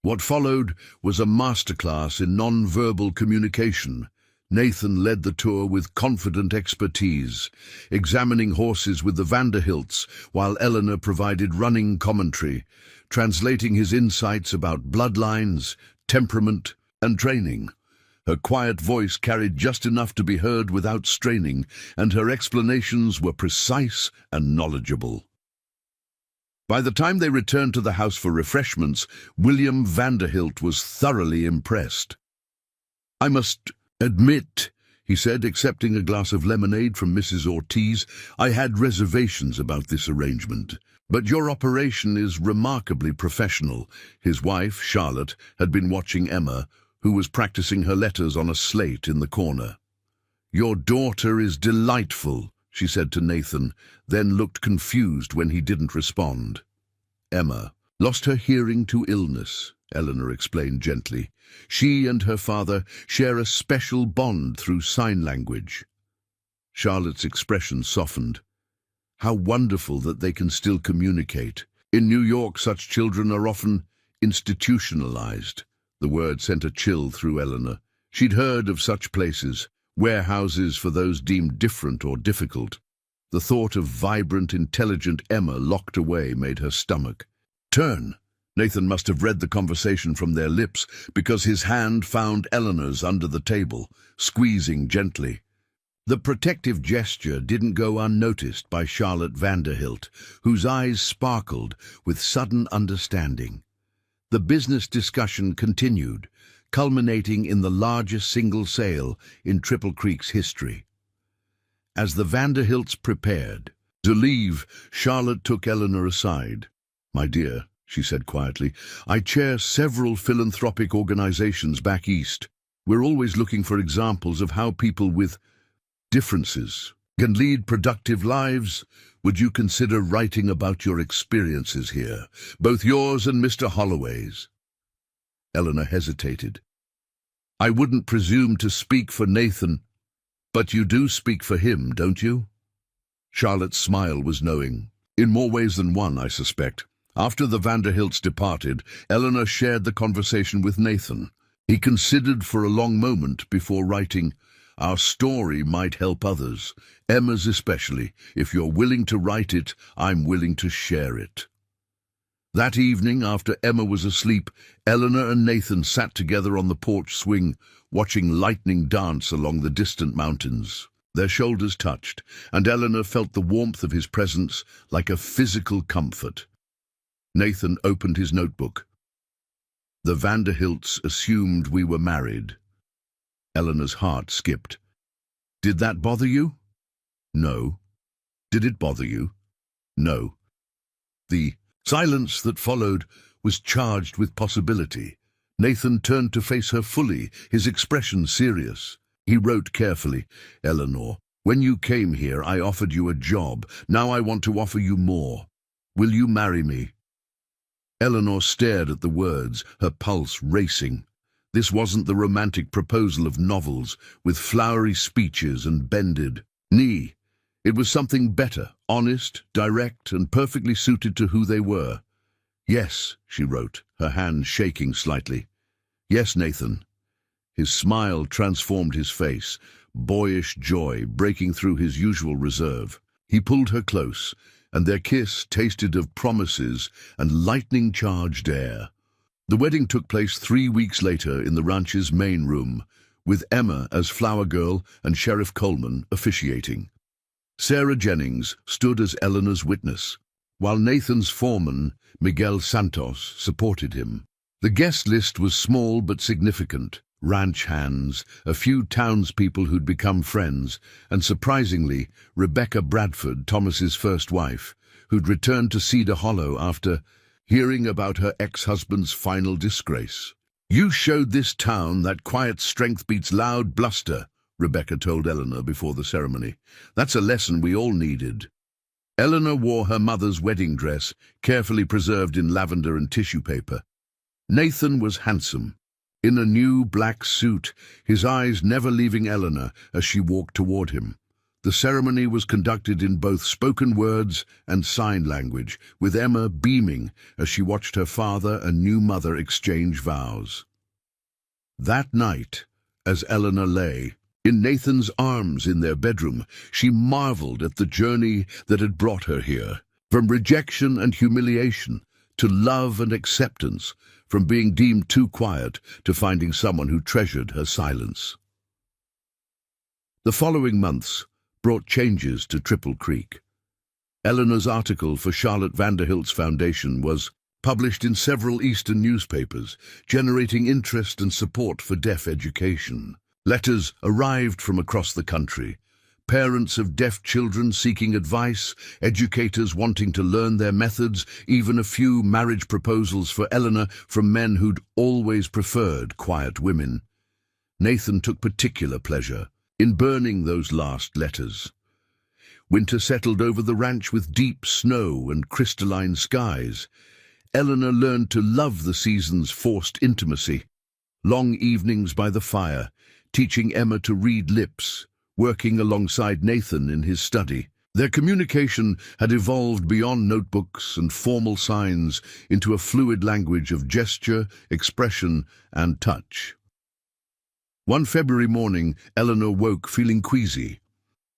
What followed was a masterclass in non-verbal communication. Nathan led the tour with confident expertise, examining horses with the Vanderhilts, while Eleanor provided running commentary, translating his insights about bloodlines, temperament, and training. Her quiet voice carried just enough to be heard without straining, and her explanations were precise and knowledgeable. By the time they returned to the house for refreshments, William Vanderhilt was thoroughly impressed. "I must admit," he said, accepting a glass of lemonade from Mrs. Ortiz, "I had reservations about this arrangement. But your operation is remarkably professional." His wife, Charlotte, had been watching Emma, who was practicing her letters on a slate in the corner. "Your daughter is delightful," she said to Nathan, then looked confused when he didn't respond. "Emma lost her hearing to illness," Eleanor explained gently. "She and her father share a special bond through sign language." Charlotte's expression softened. "How wonderful that they can still communicate. In New York, such children are often institutionalized." The word sent a chill through Eleanor. She'd heard of such places, warehouses for those deemed different or difficult. The thought of vibrant, intelligent Emma locked away made her stomach turn. Nathan must have read the conversation from their lips, because his hand found Eleanor's under the table, squeezing gently. The protective gesture didn't go unnoticed by Charlotte Vanderhilt, whose eyes sparkled with sudden understanding. The business discussion continued, culminating in the largest single sale in Triple Creek's history. As the Vanderhilts prepared to leave, Charlotte took Eleanor aside. "My dear," she said quietly, "I chair several philanthropic organizations back east. We're always looking for examples of how people with differences can lead productive lives. Would you consider writing about your experiences here, both yours and Mr. Holloway's?" Eleanor hesitated. "I wouldn't presume to speak for Nathan, but you do speak for him, don't you?" Charlotte's smile was knowing. "In more ways than one, I suspect." After the Vanderhilts departed, Eleanor shared the conversation with Nathan. He considered for a long moment before writing, "Our story might help others, Emma's especially. If you're willing to write it, I'm willing to share it." That evening, after Emma was asleep, Eleanor and Nathan sat together on the porch swing, watching lightning dance along the distant mountains. Their shoulders touched, and Eleanor felt the warmth of his presence like a physical comfort. Nathan opened his notebook. "The Vanderhilts assumed we were married." Eleanor's heart skipped. "Did that bother you?" "No." "Did it bother you?" "No." The silence that followed was charged with possibility. Nathan turned to face her fully, his expression serious. He wrote carefully, "Eleanor, when you came here, I offered you a job. Now I want to offer you more. Will you marry me?" Eleanor stared at the words, her pulse racing. This wasn't the romantic proposal of novels, with flowery speeches and bended knee. It was something better, honest, direct, and perfectly suited to who they were. "Yes," she wrote, her hand shaking slightly. "Yes, Nathan." His smile transformed his face, boyish joy breaking through his usual reserve. He pulled her close, and their kiss tasted of promises and lightning-charged air. The wedding took place 3 weeks later in the ranch's main room, with Emma as flower girl and Sheriff Coleman officiating. Sarah Jennings stood as Eleanor's witness, while Nathan's foreman, Miguel Santos, supported him. The guest list was small but significant. Ranch hands, a few townspeople who'd become friends, and surprisingly, Rebecca Bradford, Thomas's first wife, who'd returned to Cedar Hollow after hearing about her ex-husband's final disgrace. "You showed this town that quiet strength beats loud bluster," Rebecca told Eleanor before the ceremony. "That's a lesson we all needed." Eleanor wore her mother's wedding dress, carefully preserved in lavender and tissue paper. Nathan was handsome, in a new black suit, his eyes never leaving Eleanor as she walked toward him. The ceremony was conducted in both spoken words and sign language, with Emma beaming as she watched her father and new mother exchange vows. That night, as Eleanor lay in Nathan's arms in their bedroom, she marveled at the journey that had brought her here, from rejection and humiliation to love and acceptance, from being deemed too quiet to finding someone who treasured her silence. The following months brought changes to Triple Creek. Eleanor's article for Charlotte Vanderhilt's Foundation was published in several Eastern newspapers, generating interest and support for deaf education. Letters arrived from across the country. Parents of deaf children seeking advice, educators wanting to learn their methods, even a few marriage proposals for Eleanor from men who'd always preferred quiet women. Nathan took particular pleasure in burning those last letters. Winter settled over the ranch with deep snow and crystalline skies. Eleanor learned to love the season's forced intimacy. Long evenings by the fire, teaching Emma to read lips, working alongside Nathan in his study. Their communication had evolved beyond notebooks and formal signs into a fluid language of gesture, expression, and touch. One February morning, Eleanor woke feeling queasy.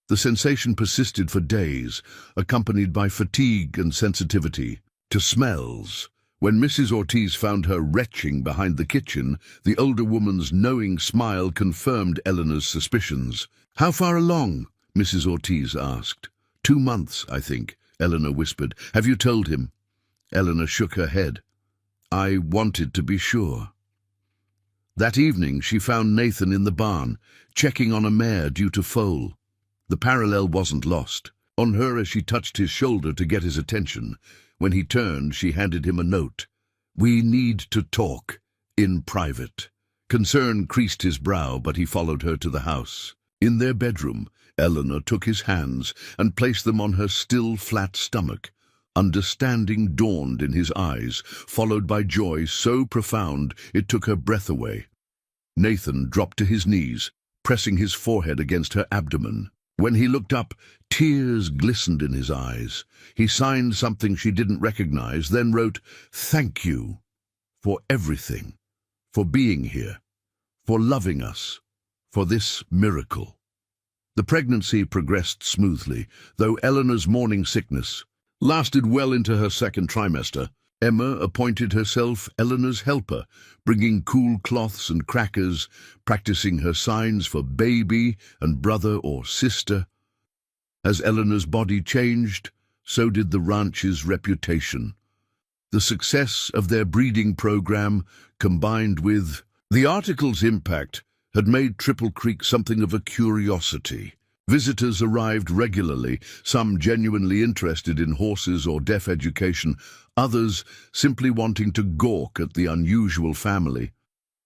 The sensation persisted for days, accompanied by fatigue and sensitivity to smells, When Mrs. Ortiz found her retching behind the kitchen, the older woman's knowing smile confirmed Eleanor's suspicions. "How far along?" Mrs. Ortiz asked. "2 months, I think," Eleanor whispered. "Have you told him?" Eleanor shook her head. "I wanted to be sure." That evening she found Nathan in the barn, checking on a mare due to foal. The parallel wasn't lost on her as she touched his shoulder to get his attention. When he turned, she handed him a note. "We need to talk, in private." Concern creased his brow, but he followed her to the house. In their bedroom, Eleanor took his hands and placed them on her still flat stomach. Understanding dawned in his eyes, followed by joy so profound it took her breath away. Nathan dropped to his knees, pressing his forehead against her abdomen. When he looked up, tears glistened in his eyes. He signed something she didn't recognize, then wrote, "Thank you for everything, for being here, for loving us, for this miracle." The pregnancy progressed smoothly, though Eleanor's morning sickness lasted well into her second trimester. Emma appointed herself Eleanor's helper, bringing cool cloths and crackers, practicing her signs for baby and brother or sister. As Eleanor's body changed, so did the ranch's reputation. The success of their breeding program, combined with the article's impact, had made Triple Creek something of a curiosity. Visitors arrived regularly, some genuinely interested in horses or deaf education, others simply wanting to gawk at the unusual family.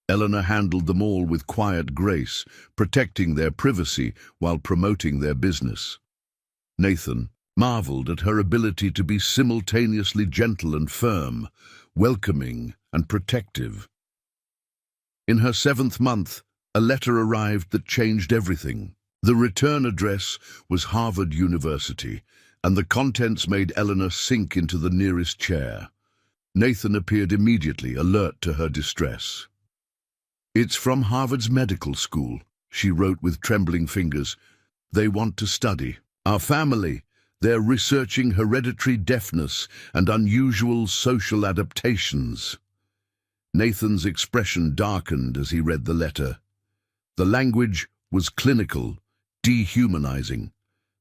Eleanor handled them all with quiet grace, protecting their privacy while promoting their business. Nathan marveled at her ability to be simultaneously gentle and firm, welcoming and protective. In her 7th month, a letter arrived that changed everything. The return address was Harvard University, and the contents made Eleanor sink into the nearest chair. Nathan appeared immediately, alert to her distress. "It's from Harvard's medical school," she wrote with trembling fingers. "They want to study our family. They're researching hereditary deafness and unusual social adaptations." Nathan's expression darkened as he read the letter. The language was clinical, dehumanizing.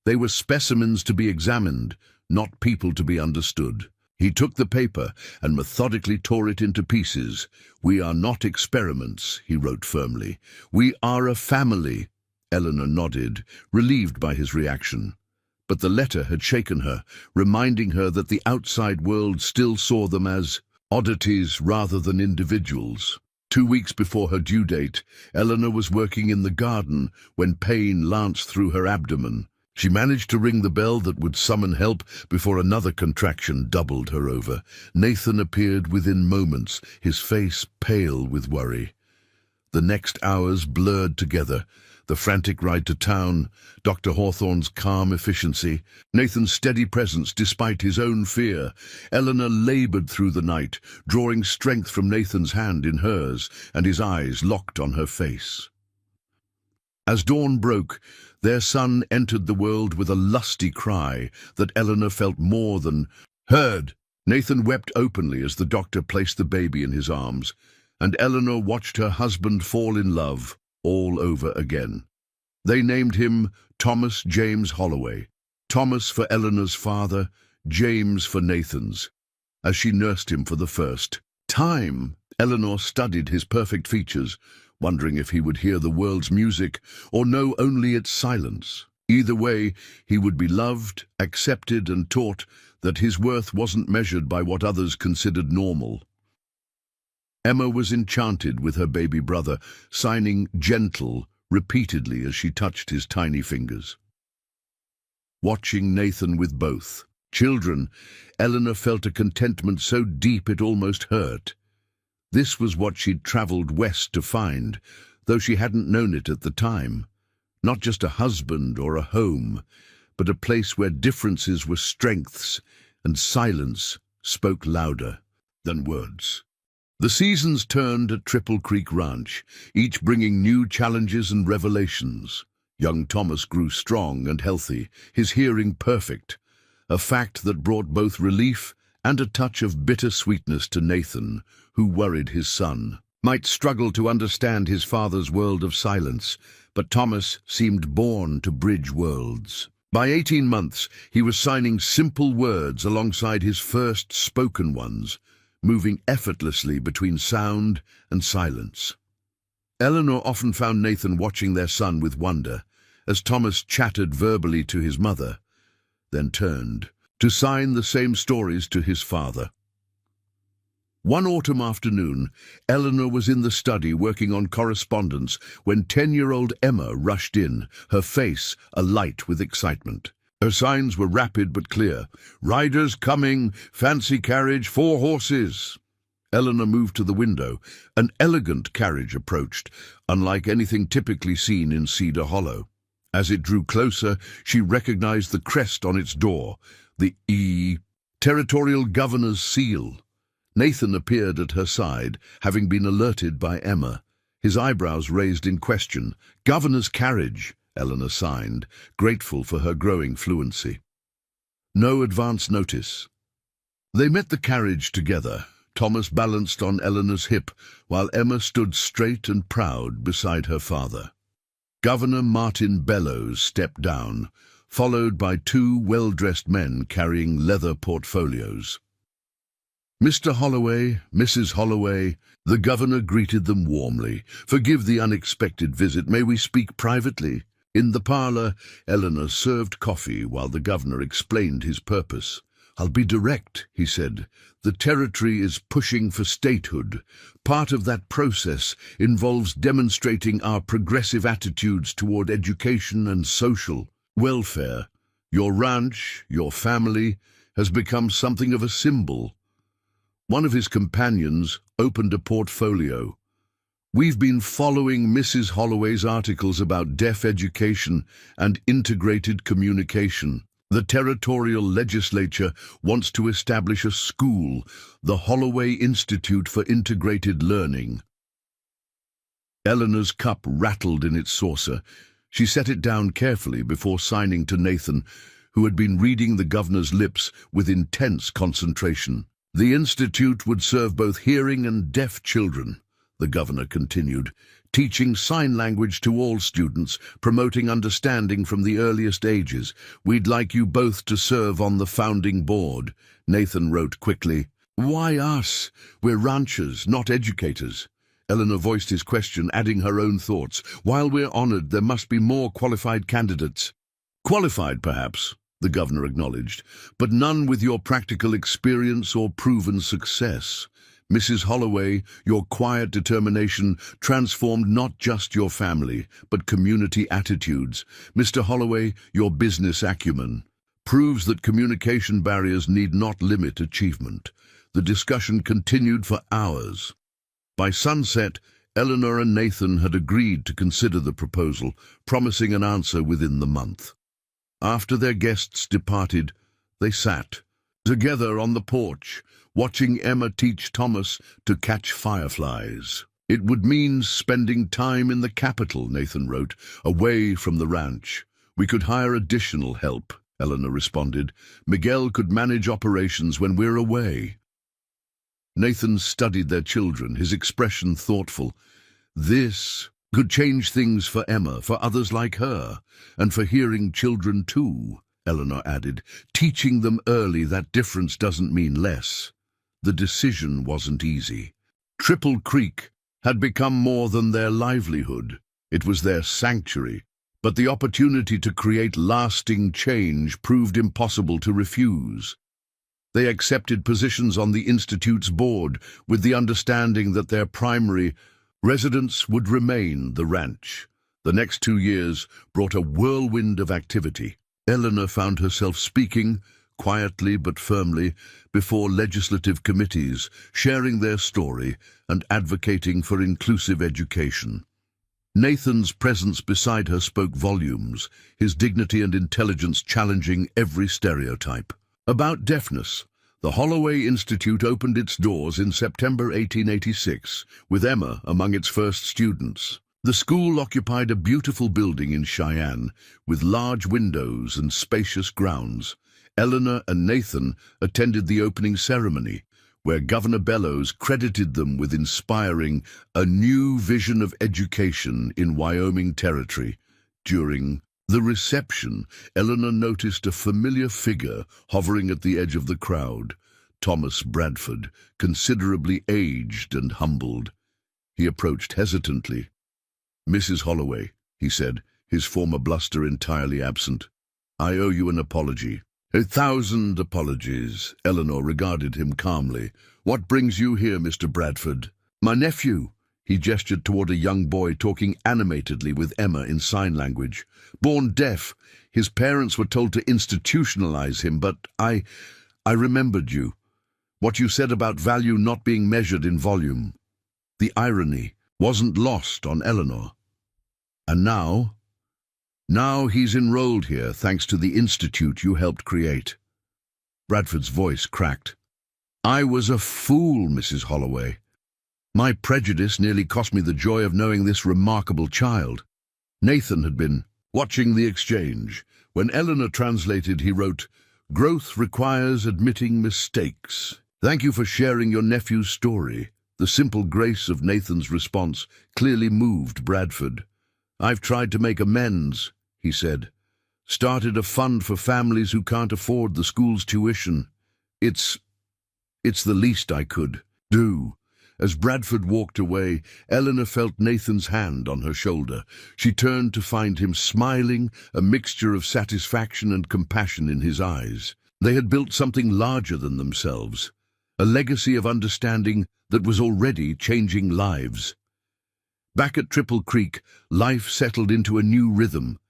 They were specimens to be examined, not people to be understood. He took the paper and methodically tore it into pieces. "We are not experiments," he wrote firmly. "We are a family." Eleanor nodded, relieved by his reaction. But the letter had shaken her, reminding her that the outside world still saw them as oddities rather than individuals. 2 weeks before her due date, Eleanor was working in the garden when pain lanced through her abdomen. She managed to ring the bell that would summon help before another contraction doubled her over. Nathan appeared within moments, his face pale with worry. The next hours blurred together. The frantic ride to town, Dr. Hawthorne's calm efficiency, Nathan's steady presence despite his own fear. Eleanor labored through the night, drawing strength from Nathan's hand in hers and his eyes locked on her face. As dawn broke, their son entered the world with a lusty cry that Eleanor felt more than heard. Nathan wept openly as the doctor placed the baby in his arms, and Eleanor watched her husband fall in love all over again. They named him Thomas James Holloway, Thomas for Eleanor's father, James for Nathan's. As she nursed him for the first time, Eleanor studied his perfect features, wondering if he would hear the world's music or know only its silence. Either way, he would be loved, accepted, and taught that his worth wasn't measured by what others considered normal. Emma was enchanted with her baby brother, signing gentle repeatedly as she touched his tiny fingers. Watching Nathan with both children, Eleanor felt a contentment so deep it almost hurt. This was what she'd traveled west to find, though she hadn't known it at the time. Not just a husband or a home, but a place where differences were strengths and silence spoke louder than words. The seasons turned at Triple Creek Ranch, each bringing new challenges and revelations. Young Thomas grew strong and healthy, his hearing perfect, a fact that brought both relief and a touch of bitter-sweetness to Nathan, who worried his son might struggle to understand his father's world of silence, but Thomas seemed born to bridge worlds. By 18 months, he was signing simple words alongside his first spoken ones, moving effortlessly between sound and silence. Eleanor often found Nathan watching their son with wonder, as Thomas chattered verbally to his mother, then turned to sign the same stories to his father. One autumn afternoon, Eleanor was in the study working on correspondence when 10-year-old Emma rushed in, her face alight with excitement. Her signs were rapid but clear. "Riders coming, fancy carriage, 4 horses." Eleanor moved to the window. An elegant carriage approached, unlike anything typically seen in Cedar Hollow. As it drew closer, she recognized the crest on its door, the Territorial Governor's seal. Nathan appeared at her side, having been alerted by Emma, his eyebrows raised in question. "Governor's carriage," Eleanor signed, grateful for her growing fluency. No advance notice. They met the carriage together. Thomas balanced on Eleanor's hip, while Emma stood straight and proud beside her father. Governor Martin Bellows stepped down, followed by 2 well-dressed men carrying leather portfolios. "Mr. Holloway, Mrs. Holloway," the governor greeted them warmly. "Forgive the unexpected visit. May we speak privately?" In the parlor, Eleanor served coffee while the governor explained his purpose. "I'll be direct," he said. "The territory is pushing for statehood. Part of that process involves demonstrating our progressive attitudes toward education and social welfare. Your ranch, your family, has become something of a symbol." One of his companions opened a portfolio. "We've been following Mrs. Holloway's articles about deaf education and integrated communication. The territorial legislature wants to establish a school, the Holloway Institute for Integrated Learning." Eleanor's cup rattled in its saucer. She set it down carefully before signing to Nathan, who had been reading the governor's lips with intense concentration. "The institute would serve both hearing and deaf children," the governor continued, "teaching sign language to all students, promoting understanding from the earliest ages. We'd like you both to serve on the founding board." Nathan wrote quickly. "Why us? We're ranchers, not educators." Eleanor voiced his question, adding her own thoughts. "While we're honored, there must be more qualified candidates." "Qualified, perhaps," the governor acknowledged, "but none with your practical experience or proven success. Mrs. Holloway, your quiet determination transformed not just your family, but community attitudes. Mr. Holloway, your business acumen proves that communication barriers need not limit achievement." The discussion continued for hours. By sunset, Eleanor and Nathan had agreed to consider the proposal, promising an answer within the month. After their guests departed, they sat together on the porch, watching Emma teach Thomas to catch fireflies. "It would mean spending time in the capital," Nathan wrote, "away from the ranch. We could hire additional help," Eleanor responded. "Miguel could manage operations when we're away." Nathan studied their children, his expression thoughtful. This could change things for Emma, for others like her, and for hearing children too, Eleanor added. "Teaching them early that difference doesn't mean less." The decision wasn't easy. Triple Creek had become more than their livelihood. It was their sanctuary, but the opportunity to create lasting change proved impossible to refuse. They accepted positions on the Institute's board with the understanding that their primary residence would remain the ranch. The next 2 years brought a whirlwind of activity. Eleanor found herself speaking, quietly but firmly, before legislative committees, sharing their story and advocating for inclusive education. Nathan's presence beside her spoke volumes, his dignity and intelligence challenging every stereotype. About deafness, the Holloway Institute opened its doors in September 1886, with Emma among its first students. The school occupied a beautiful building in Cheyenne, with large windows and spacious grounds. Eleanor and Nathan attended the opening ceremony, where Governor Bellows credited them with inspiring a new vision of education in Wyoming Territory. During the reception, Eleanor noticed a familiar figure hovering at the edge of the crowd, Thomas Bradford, considerably aged and humbled. He approached hesitantly. "Mrs. Holloway," he said, his former bluster entirely absent, "I owe you an apology." "1,000 apologies." Eleanor regarded him calmly. "What brings you here, Mr. Bradford?" "My nephew." He gestured toward a young boy talking animatedly with Emma in sign language. "Born deaf. His parents were told to institutionalize him, but I remembered you. What you said about value not being measured in volume." The irony wasn't lost on Eleanor. "And now he's enrolled here thanks to the institute you helped create." Bradford's voice cracked. "I was a fool, Mrs. Holloway. My prejudice nearly cost me the joy of knowing this remarkable child." Nathan had been watching the exchange. When Eleanor translated, he wrote, "Growth requires admitting mistakes. Thank you for sharing your nephew's story." The simple grace of Nathan's response clearly moved Bradford. "I've tried to make amends," he said. "Started a fund for families who can't afford the school's tuition. It's the least I could do." As Bradford walked away, Eleanor felt Nathan's hand on her shoulder. She turned to find him smiling, a mixture of satisfaction and compassion in his eyes. They had built something larger than themselves, a legacy of understanding that was already changing lives. Back at Triple Creek, life settled into a new rhythm.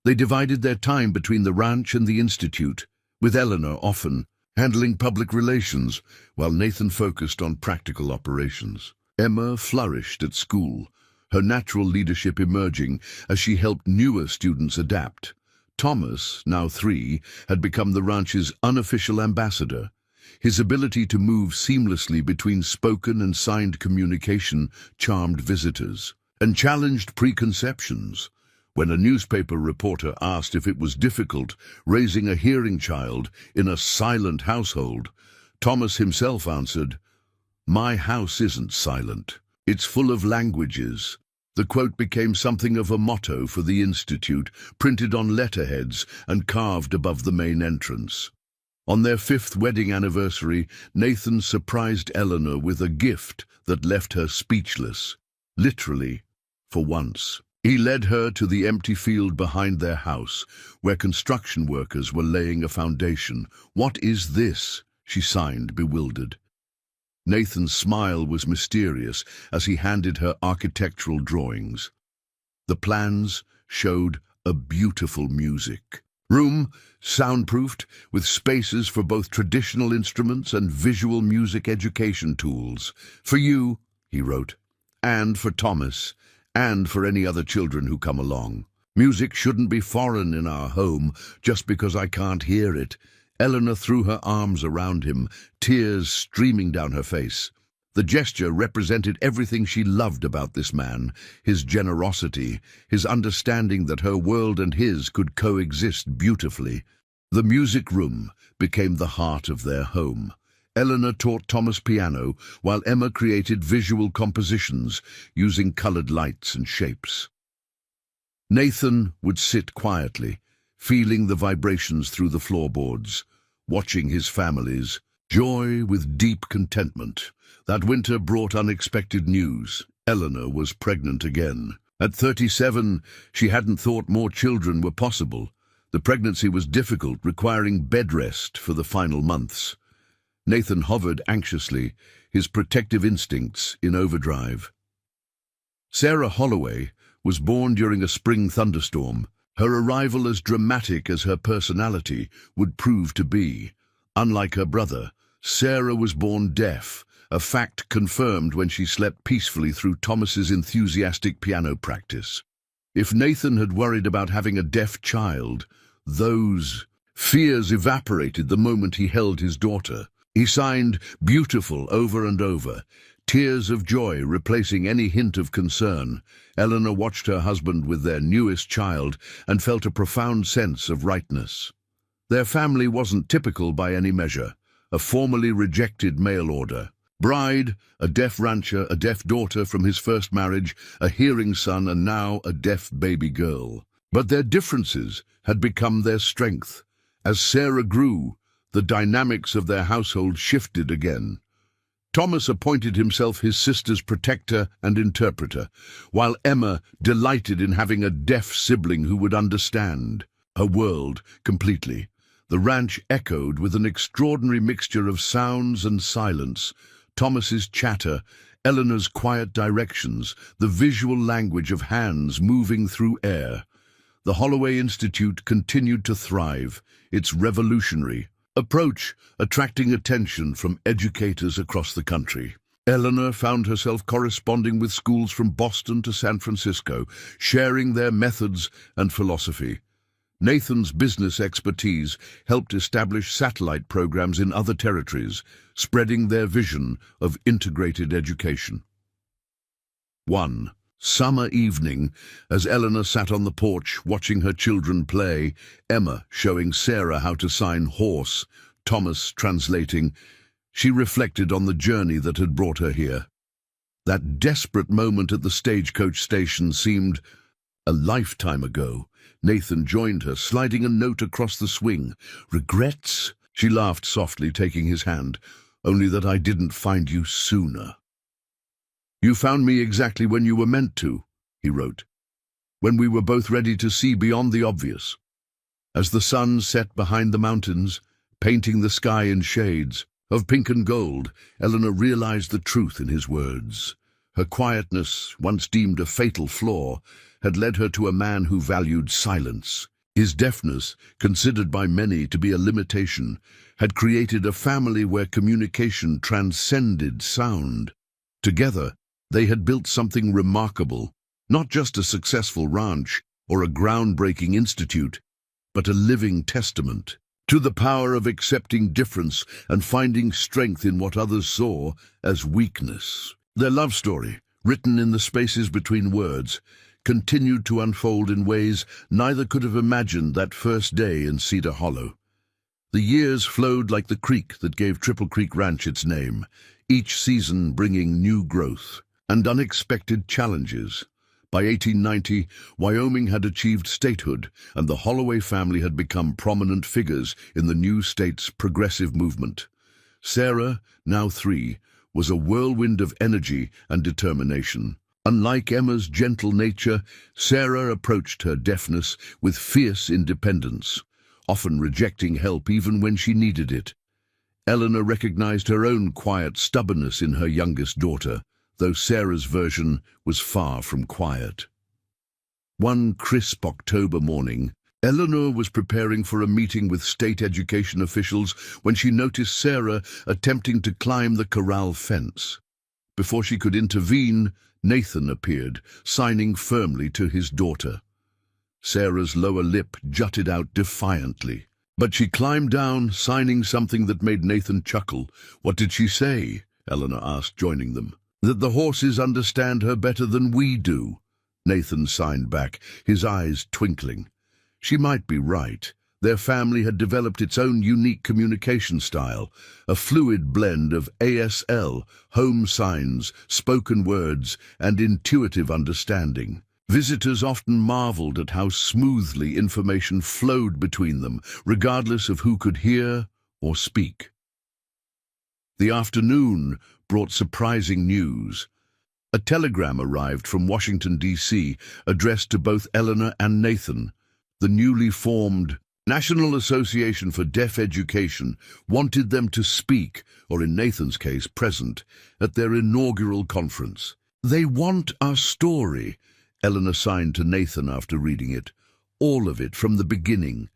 They divided their time between the ranch and the institute, with Eleanor often handling public relations, while Nathan focused on practical operations. Emma flourished at school, her natural leadership emerging as she helped newer students adapt. Thomas, now 3, had become the ranch's unofficial ambassador. His ability to move seamlessly between spoken and signed communication charmed visitors and challenged preconceptions. When a newspaper reporter asked if it was difficult raising a hearing child in a silent household, Thomas himself answered, "My house isn't silent. It's full of languages." The quote became something of a motto for the institute, printed on letterheads and carved above the main entrance. On their 5th wedding anniversary, Nathan surprised Eleanor with a gift that left her speechless, literally, for once. He led her to the empty field behind their house, where construction workers were laying a foundation. "What is this?" she signed, bewildered. Nathan's smile was mysterious as he handed her architectural drawings. The plans showed a beautiful music room, soundproofed, with spaces for both traditional instruments and visual music education tools. "For you," he wrote, "and for Thomas, and for any other children who come along. Music shouldn't be foreign in our home just because I can't hear it." Eleanor threw her arms around him, tears streaming down her face. The gesture represented everything she loved about this man, his generosity, his understanding that her world and his could coexist beautifully. The music room became the heart of their home. Eleanor taught Thomas piano, while Emma created visual compositions using colored lights and shapes. Nathan would sit quietly, feeling the vibrations through the floorboards, watching his family's joy with deep contentment. That winter brought unexpected news. Eleanor was pregnant again. At 37, she hadn't thought more children were possible. The pregnancy was difficult, requiring bed rest for the final months. Nathan hovered anxiously, his protective instincts in overdrive. Sarah Holloway was born during a spring thunderstorm. Her arrival, as dramatic as her personality would prove to be. Unlike her brother, Sarah was born deaf, a fact confirmed when she slept peacefully through Thomas's enthusiastic piano practice. If Nathan had worried about having a deaf child, those fears evaporated the moment he held his daughter. He signed "beautiful" over and over, tears of joy replacing any hint of concern. Eleanor watched her husband with their newest child and felt a profound sense of rightness. Their family wasn't typical by any measure. A formally rejected mail order. Bride, a deaf rancher, a deaf daughter from his first marriage, a hearing son, and now a deaf baby girl. But their differences had become their strength. As Sarah grew, the dynamics of their household shifted again. Thomas appointed himself his sister's protector and interpreter, while Emma delighted in having a deaf sibling who would understand her world completely. The ranch echoed with an extraordinary mixture of sounds and silence. Thomas's chatter, Eleanor's quiet directions, the visual language of hands moving through air. The Holloway Institute continued to thrive, its revolutionary approach attracting attention from educators across the country. Eleanor found herself corresponding with schools from Boston to San Francisco, sharing their methods and philosophy. Nathan's business expertise helped establish satellite programs in other territories, spreading their vision of integrated education. One summer evening, as Eleanor sat on the porch watching her children play, Emma showing Sarah how to sign horse, Thomas translating, she reflected on the journey that had brought her here. That desperate moment at the stagecoach station seemed a lifetime ago. Nathan joined her, sliding a note across the swing. "Regrets?" She laughed softly, taking his hand. "Only that I didn't find you sooner." "You found me exactly when you were meant to," he wrote, "when we were both ready to see beyond the obvious." As the sun set behind the mountains, painting the sky in shades of pink and gold, Eleanor realized the truth in his words. Her quietness, once deemed a fatal flaw, had led her to a man who valued silence. His deafness, considered by many to be a limitation, had created a family where communication transcended sound. Together, they had built something remarkable, not just a successful ranch or a groundbreaking institute, but a living testament to the power of accepting difference and finding strength in what others saw as weakness. Their love story, written in the spaces between words, continued to unfold in ways neither could have imagined that first day in Cedar Hollow. The years flowed like the creek that gave Triple Creek Ranch its name, each season bringing new growth and unexpected challenges. By 1890, Wyoming had achieved statehood, and the Holloway family had become prominent figures in the new state's progressive movement. Sarah, now 3, was a whirlwind of energy and determination. Unlike Emma's gentle nature, Sarah approached her deafness with fierce independence, often rejecting help even when she needed it. Eleanor recognized her own quiet stubbornness in her youngest daughter, though Sarah's version was far from quiet. One crisp October morning, Eleanor was preparing for a meeting with state education officials when she noticed Sarah attempting to climb the corral fence. Before she could intervene, Nathan appeared, signing firmly to his daughter. Sarah's lower lip jutted out defiantly, but she climbed down, signing something that made Nathan chuckle. "What did she say?" Eleanor asked, joining them. "That the horses understand her better than we do," Nathan signed back, his eyes twinkling. She might be right. Their family had developed its own unique communication style, a fluid blend of ASL, home signs, spoken words, and intuitive understanding. Visitors often marveled at how smoothly information flowed between them, regardless of who could hear or speak. The afternoon brought surprising news. A telegram arrived from Washington, D.C., addressed to both Eleanor and Nathan. The newly formed National Association for Deaf Education wanted them to speak, or in Nathan's case, present, at their inaugural conference. "They want our story," Eleanor signed to Nathan after reading it. "All of it, from the beginning."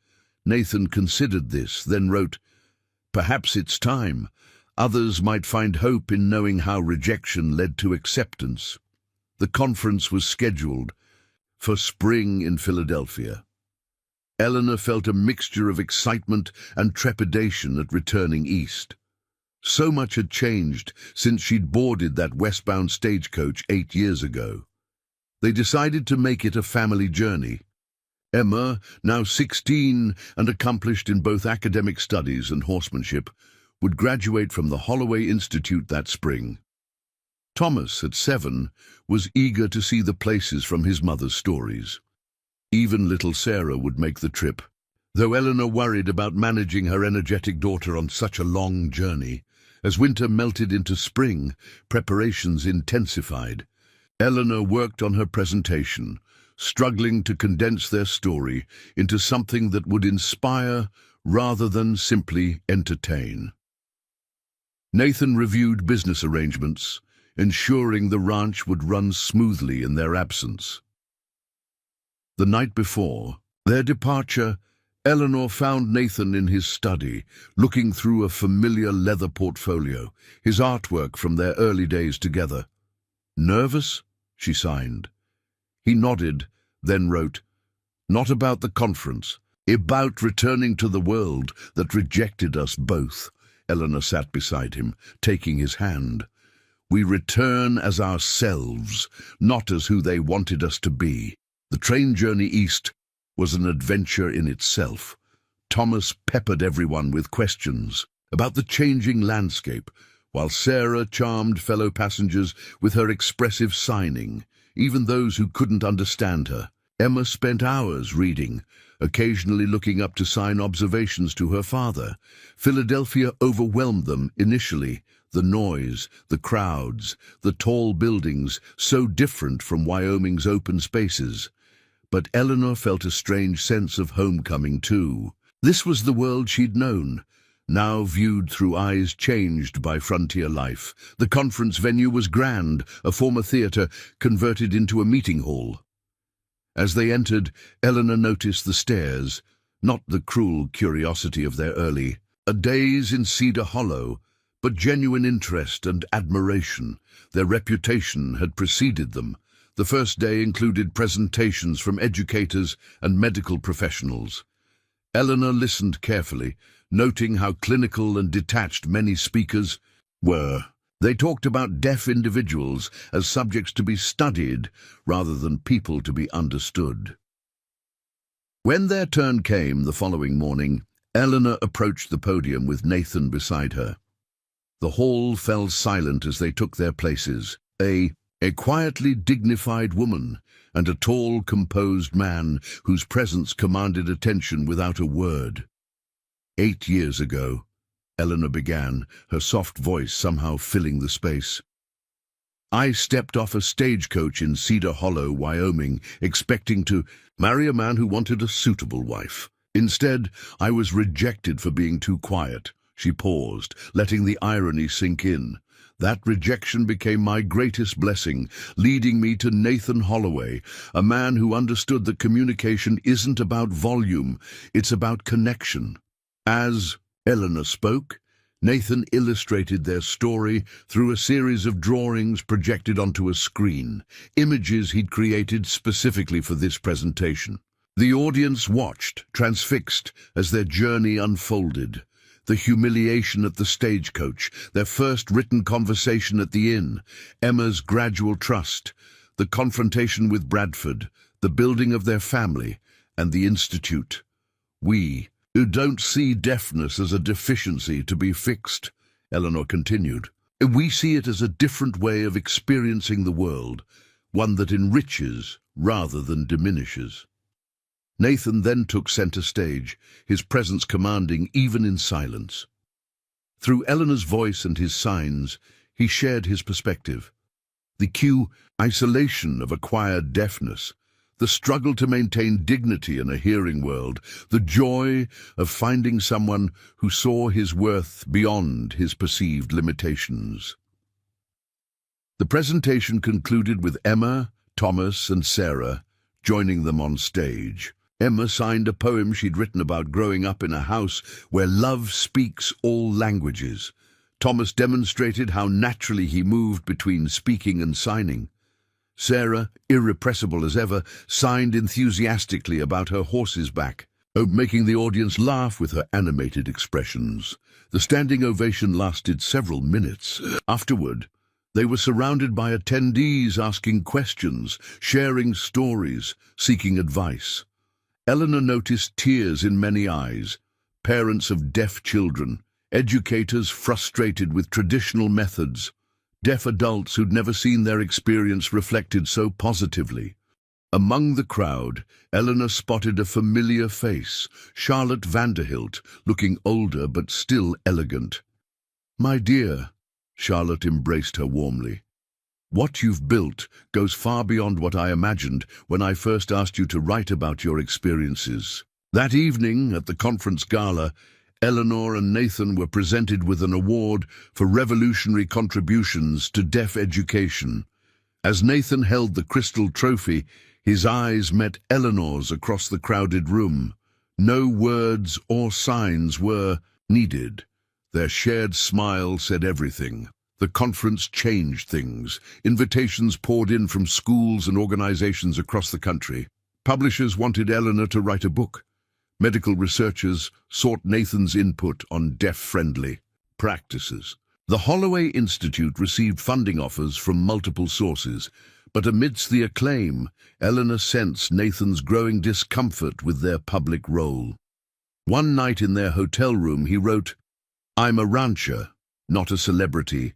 Nathan considered this, then wrote, "Perhaps it's time. Others might find hope in knowing how rejection led to acceptance." The conference was scheduled for spring in Philadelphia. Eleanor felt a mixture of excitement and trepidation at returning east. So much had changed since she'd boarded that westbound stagecoach 8 years ago. They decided to make it a family journey. Emma, now 16 and accomplished in both academic studies and horsemanship, would graduate from the Holloway Institute that spring. Thomas, at 7, was eager to see the places from his mother's stories. Even little Sarah would make the trip, though Eleanor worried about managing her energetic daughter on such a long journey. As winter melted into spring, preparations intensified. Eleanor worked on her presentation, struggling to condense their story into something that would inspire rather than simply entertain. Nathan reviewed business arrangements, ensuring the ranch would run smoothly in their absence. The night before their departure, Eleanor found Nathan in his study, looking through a familiar leather portfolio, his artwork from their early days together. "Nervous?" she signed. He nodded, then wrote, "Not about the conference, about returning to the world that rejected us both." Eleanor sat beside him, taking his hand. "We return as ourselves, not as who they wanted us to be." The train journey east was an adventure in itself. Thomas peppered everyone with questions about the changing landscape, while Sarah charmed fellow passengers with her expressive signing, even those who couldn't understand her. Emma spent hours reading, occasionally looking up to sign observations to her father. Philadelphia overwhelmed them initially. The noise, the crowds, the tall buildings, so different from Wyoming's open spaces. But Eleanor felt a strange sense of homecoming too. This was the world she'd known, now viewed through eyes changed by frontier life. The conference venue was grand, a former theater converted into a meeting hall. As they entered, Eleanor noticed the stares, not the cruel curiosity of their early days in Cedar Hollow, but genuine interest and admiration. Their reputation had preceded them. The first day included presentations from educators and medical professionals. Eleanor listened carefully, noting how clinical and detached many speakers were. They talked about deaf individuals as subjects to be studied rather than people to be understood. When their turn came the following morning, Eleanor approached the podium with Nathan beside her. The hall fell silent as they took their places. A quietly dignified woman and a tall, composed man whose presence commanded attention without a word. 8 years ago, Eleanor began, her soft voice somehow filling the space. "I stepped off a stagecoach in Cedar Hollow, Wyoming, expecting to marry a man who wanted a suitable wife. Instead, I was rejected for being too quiet." She paused, letting the irony sink in. "That rejection became my greatest blessing, leading me to Nathan Holloway, a man who understood that communication isn't about volume, it's about connection." As Eleanor spoke, Nathan illustrated their story through a series of drawings projected onto a screen, images he'd created specifically for this presentation. The audience watched, transfixed, as their journey unfolded. The humiliation at the stagecoach, their first written conversation at the inn, Emma's gradual trust, the confrontation with Bradford, the building of their family, and the institute. "We, who don't see deafness as a deficiency to be fixed," Eleanor continued, "we see it as a different way of experiencing the world, one that enriches rather than diminishes." Nathan then took center stage, his presence commanding even in silence. Through Eleanor's voice and his signs, he shared his perspective. The isolation of acquired deafness, the struggle to maintain dignity in a hearing world, the joy of finding someone who saw his worth beyond his perceived limitations. The presentation concluded with Emma, Thomas, and Sarah joining them on stage. Emma signed a poem she'd written about growing up in a house where love speaks all languages. Thomas demonstrated how naturally he moved between speaking and signing. Sarah, irrepressible as ever, signed enthusiastically about her horse's back, making the audience laugh with her animated expressions. The standing ovation lasted several minutes. Afterward, they were surrounded by attendees asking questions, sharing stories, seeking advice. Eleanor noticed tears in many eyes, parents of deaf children, educators frustrated with traditional methods, deaf adults who'd never seen their experience reflected so positively. Among the crowd, Eleanor spotted a familiar face, Charlotte Vanderhilt, looking older but still elegant. "My dear," Charlotte embraced her warmly. "What you've built goes far beyond what I imagined when I first asked you to write about your experiences." That evening, at the conference gala, Eleanor and Nathan were presented with an award for revolutionary contributions to deaf education. As Nathan held the crystal trophy, his eyes met Eleanor's across the crowded room. No words or signs were needed. Their shared smile said everything. The conference changed things. Invitations poured in from schools and organizations across the country. Publishers wanted Eleanor to write a book. Medical researchers sought Nathan's input on deaf-friendly practices. The Holloway Institute received funding offers from multiple sources, but amidst the acclaim, Eleanor sensed Nathan's growing discomfort with their public role. One night in their hotel room, he wrote, "I'm a rancher, not a celebrity.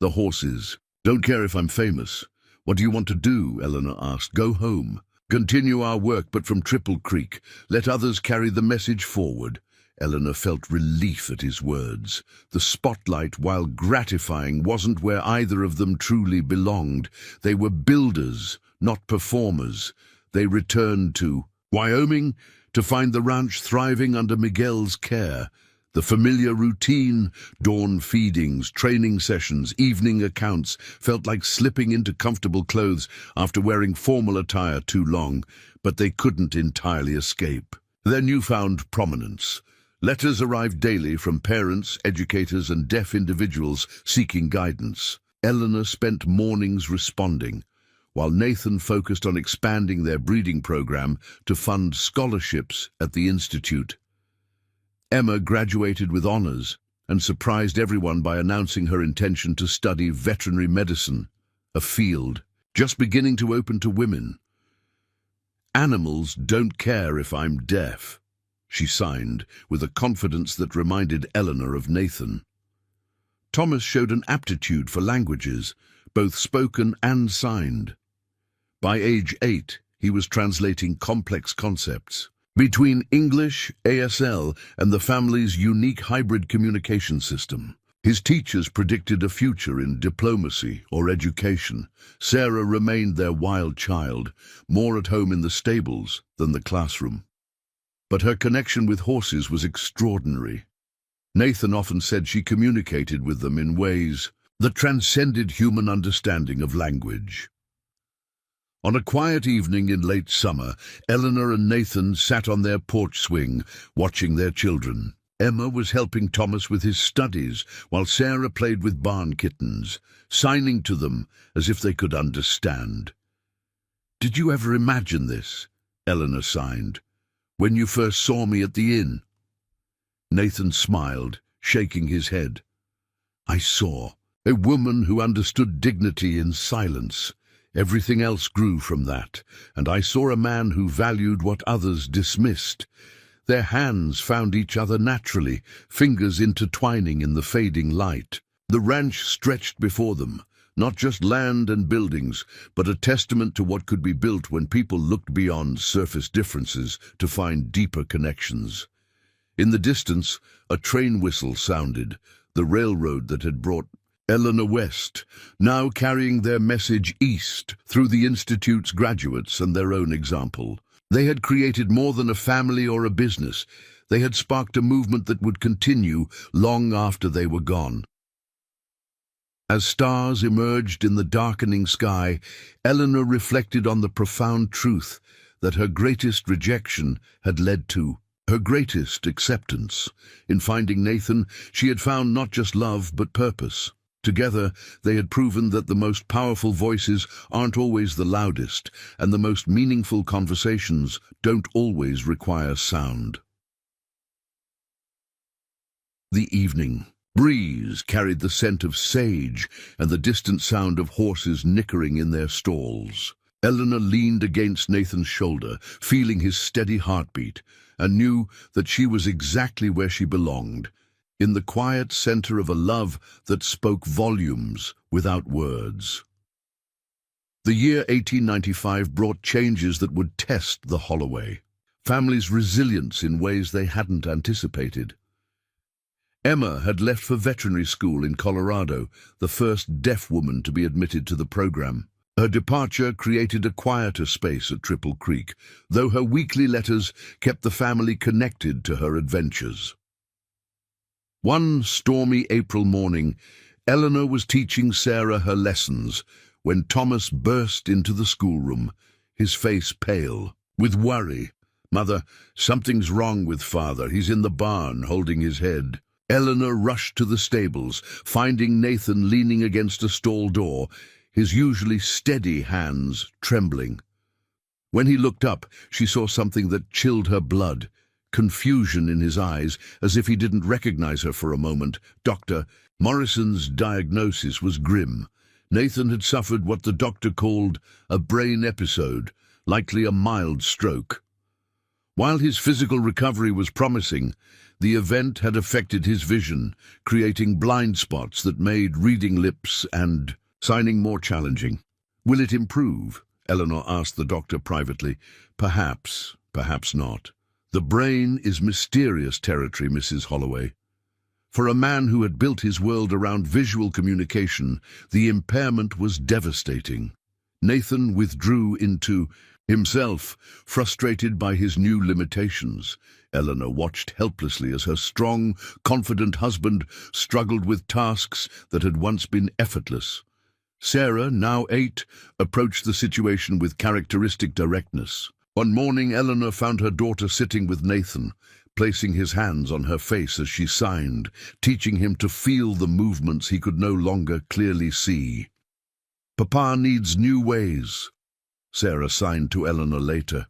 The horses. Don't care if I'm famous." "What do you want to do?" Eleanor asked. "Go home. Continue our work, but from Triple Creek. Let others carry the message forward." Eleanor felt relief at his words. The spotlight, while gratifying, wasn't where either of them truly belonged. They were builders, not performers. They returned to Wyoming to find the ranch thriving under Miguel's care. The familiar routine, dawn feedings, training sessions, evening accounts, felt like slipping into comfortable clothes after wearing formal attire too long, but they couldn't entirely escape. Their newfound prominence. Letters arrived daily from parents, educators, and deaf individuals seeking guidance. Eleanor spent mornings responding, while Nathan focused on expanding their breeding program to fund scholarships at the Institute. Emma graduated with honors and surprised everyone by announcing her intention to study veterinary medicine, a field just beginning to open to women. "Animals don't care if I'm deaf," she signed, with a confidence that reminded Eleanor of Nathan. Thomas showed an aptitude for languages, both spoken and signed. By age 8, he was translating complex concepts. Between English, ASL, and the family's unique hybrid communication system, his teachers predicted a future in diplomacy or education. Sarah remained their wild child, more at home in the stables than the classroom. But her connection with horses was extraordinary. Nathan often said she communicated with them in ways that transcended human understanding of language. On a quiet evening in late summer, Eleanor and Nathan sat on their porch swing, watching their children. Emma was helping Thomas with his studies, while Sarah played with barn kittens, signing to them as if they could understand. "Did you ever imagine this?" Eleanor signed. "When you first saw me at the inn?" Nathan smiled, shaking his head. "I saw a woman who understood dignity in silence. Everything else grew from that, and I saw a man who valued what others dismissed. Their hands found each other naturally, fingers intertwining in the fading light. The ranch stretched before them, not just land and buildings, but a testament to what could be built when people looked beyond surface differences to find deeper connections." In the distance, a train whistle sounded, the railroad that had brought Eleanor west, now carrying their message east through the Institute's graduates and their own example. They had created more than a family or a business. They had sparked a movement that would continue long after they were gone. As stars emerged in the darkening sky, Eleanor reflected on the profound truth that her greatest rejection had led to her greatest acceptance. In finding Nathan, she had found not just love but purpose. Together, they had proven that the most powerful voices aren't always the loudest, and the most meaningful conversations don't always require sound. The evening breeze carried the scent of sage and the distant sound of horses nickering in their stalls. Eleanor leaned against Nathan's shoulder, feeling his steady heartbeat, and knew that she was exactly where she belonged, in the quiet center of a love that spoke volumes without words. The year 1895 brought changes that would test the Holloway family's resilience in ways they hadn't anticipated. Emma had left for veterinary school in Colorado, the first deaf woman to be admitted to the program. Her departure created a quieter space at Triple Creek, though her weekly letters kept the family connected to her adventures. One stormy April morning, Eleanor was teaching Sarah her lessons when Thomas burst into the schoolroom, his face pale with worry. "Mother, something's wrong with Father. He's in the barn, holding his head." Eleanor rushed to the stables, finding Nathan leaning against a stall door, his usually steady hands trembling. When he looked up, she saw something that chilled her blood, confusion in his eyes, as if he didn't recognize her for a moment. Dr. Morrison's diagnosis was grim. Nathan had suffered what the doctor called a brain episode, likely a mild stroke. While his physical recovery was promising, the event had affected his vision, creating blind spots that made reading lips and signing more challenging. "Will it improve?" Eleanor asked the doctor privately. "Perhaps, perhaps not. The brain is mysterious territory, Mrs. Holloway." For a man who had built his world around visual communication, the impairment was devastating. Nathan withdrew into himself, frustrated by his new limitations. Eleanor watched helplessly as her strong, confident husband struggled with tasks that had once been effortless. Sarah, now 8, approached the situation with characteristic directness. One morning, Eleanor found her daughter sitting with Nathan, placing his hands on her face as she signed, teaching him to feel the movements he could no longer clearly see. "Papa needs new ways," Sarah signed to Eleanor later.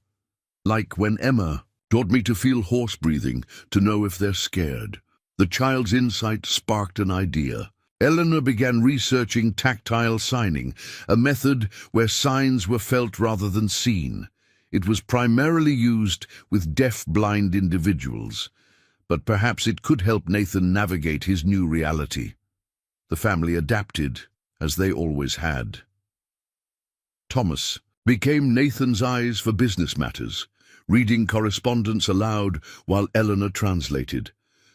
"Like when Emma taught me to feel horse breathing, to know if they're scared." The child's insight sparked an idea. Eleanor began researching tactile signing, a method where signs were felt rather than seen. It was primarily used with deaf-blind individuals, but perhaps it could help Nathan navigate his new reality. The family adapted, as they always had. Thomas became Nathan's eyes for business matters, reading correspondence aloud while Eleanor translated.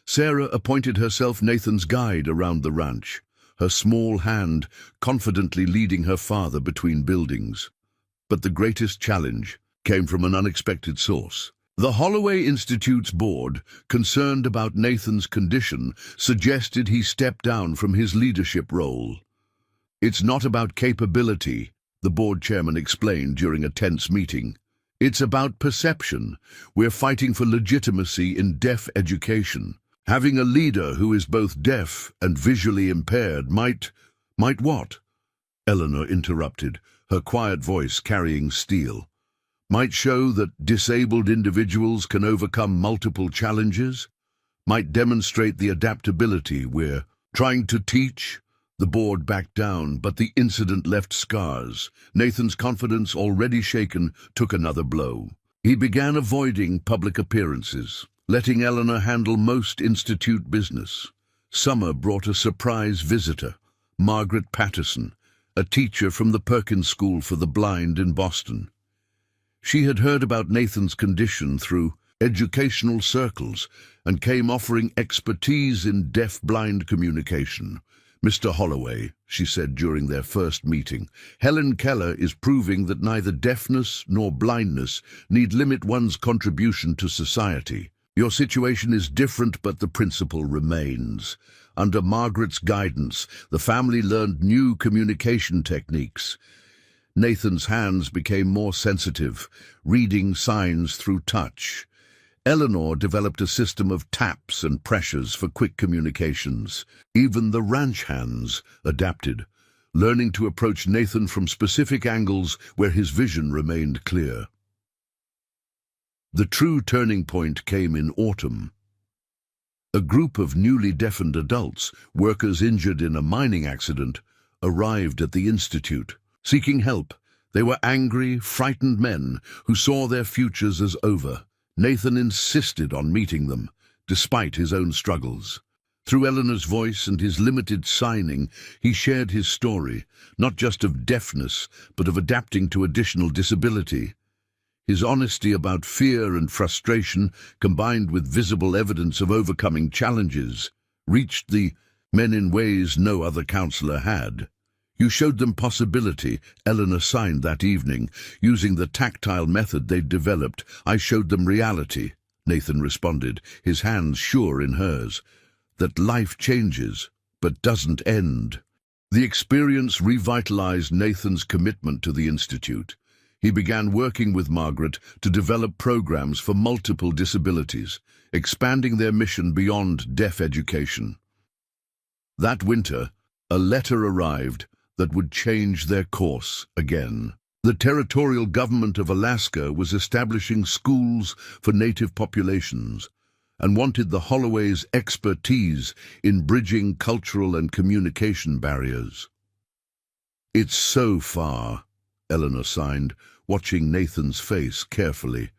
Sarah appointed herself Nathan's guide around the ranch, her small hand confidently leading her father between buildings. But the greatest challenge came from an unexpected source. The Holloway Institute's board, concerned about Nathan's condition, suggested he step down from his leadership role. "It's not about capability," the board chairman explained during a tense meeting. "It's about perception. We're fighting for legitimacy in deaf education. Having a leader who is both deaf and visually impaired might what?" Eleanor interrupted, her quiet voice carrying steel. "Might show that disabled individuals can overcome multiple challenges, might demonstrate the adaptability we're trying to teach." The board backed down, but the incident left scars. Nathan's confidence, already shaken, took another blow. He began avoiding public appearances, letting Eleanor handle most institute business. Summer brought a surprise visitor, Margaret Patterson, a teacher from the Perkins School for the Blind in Boston. She had heard about Nathan's condition through educational circles and came offering expertise in deaf-blind communication. "Mr. Holloway," she said during their first meeting, "Helen Keller is proving that neither deafness nor blindness need limit one's contribution to society. Your situation is different, but the principle remains." Under Margaret's guidance, the family learned new communication techniques. Nathan's hands became more sensitive, reading signs through touch. Eleanor developed a system of taps and pressures for quick communications. Even the ranch hands adapted, learning to approach Nathan from specific angles where his vision remained clear. The true turning point came in autumn. A group of newly deafened adults, workers injured in a mining accident, arrived at the institute. Seeking help, They were angry, frightened men who saw their futures as over. Nathan insisted on meeting them, despite his own struggles. Through Eleanor's voice and his limited signing, he shared his story, not just of deafness, but of adapting to additional disability. His honesty about fear and frustration, combined with visible evidence of overcoming challenges, reached the men in ways no other counselor had. You showed them possibility, Eleanor signed that evening. Using the tactile method they'd developed, I showed them reality, Nathan responded, his hands sure in hers. That life changes, but doesn't end. The experience revitalized Nathan's commitment to the Institute. He began working with Margaret to develop programs for multiple disabilities, expanding their mission beyond deaf education. That winter, a letter arrived that would change their course again. The territorial government of Alaska was establishing schools for native populations and wanted the Holloways' expertise in bridging cultural and communication barriers. "It's so far," Eleanor signed, watching Nathan's face carefully.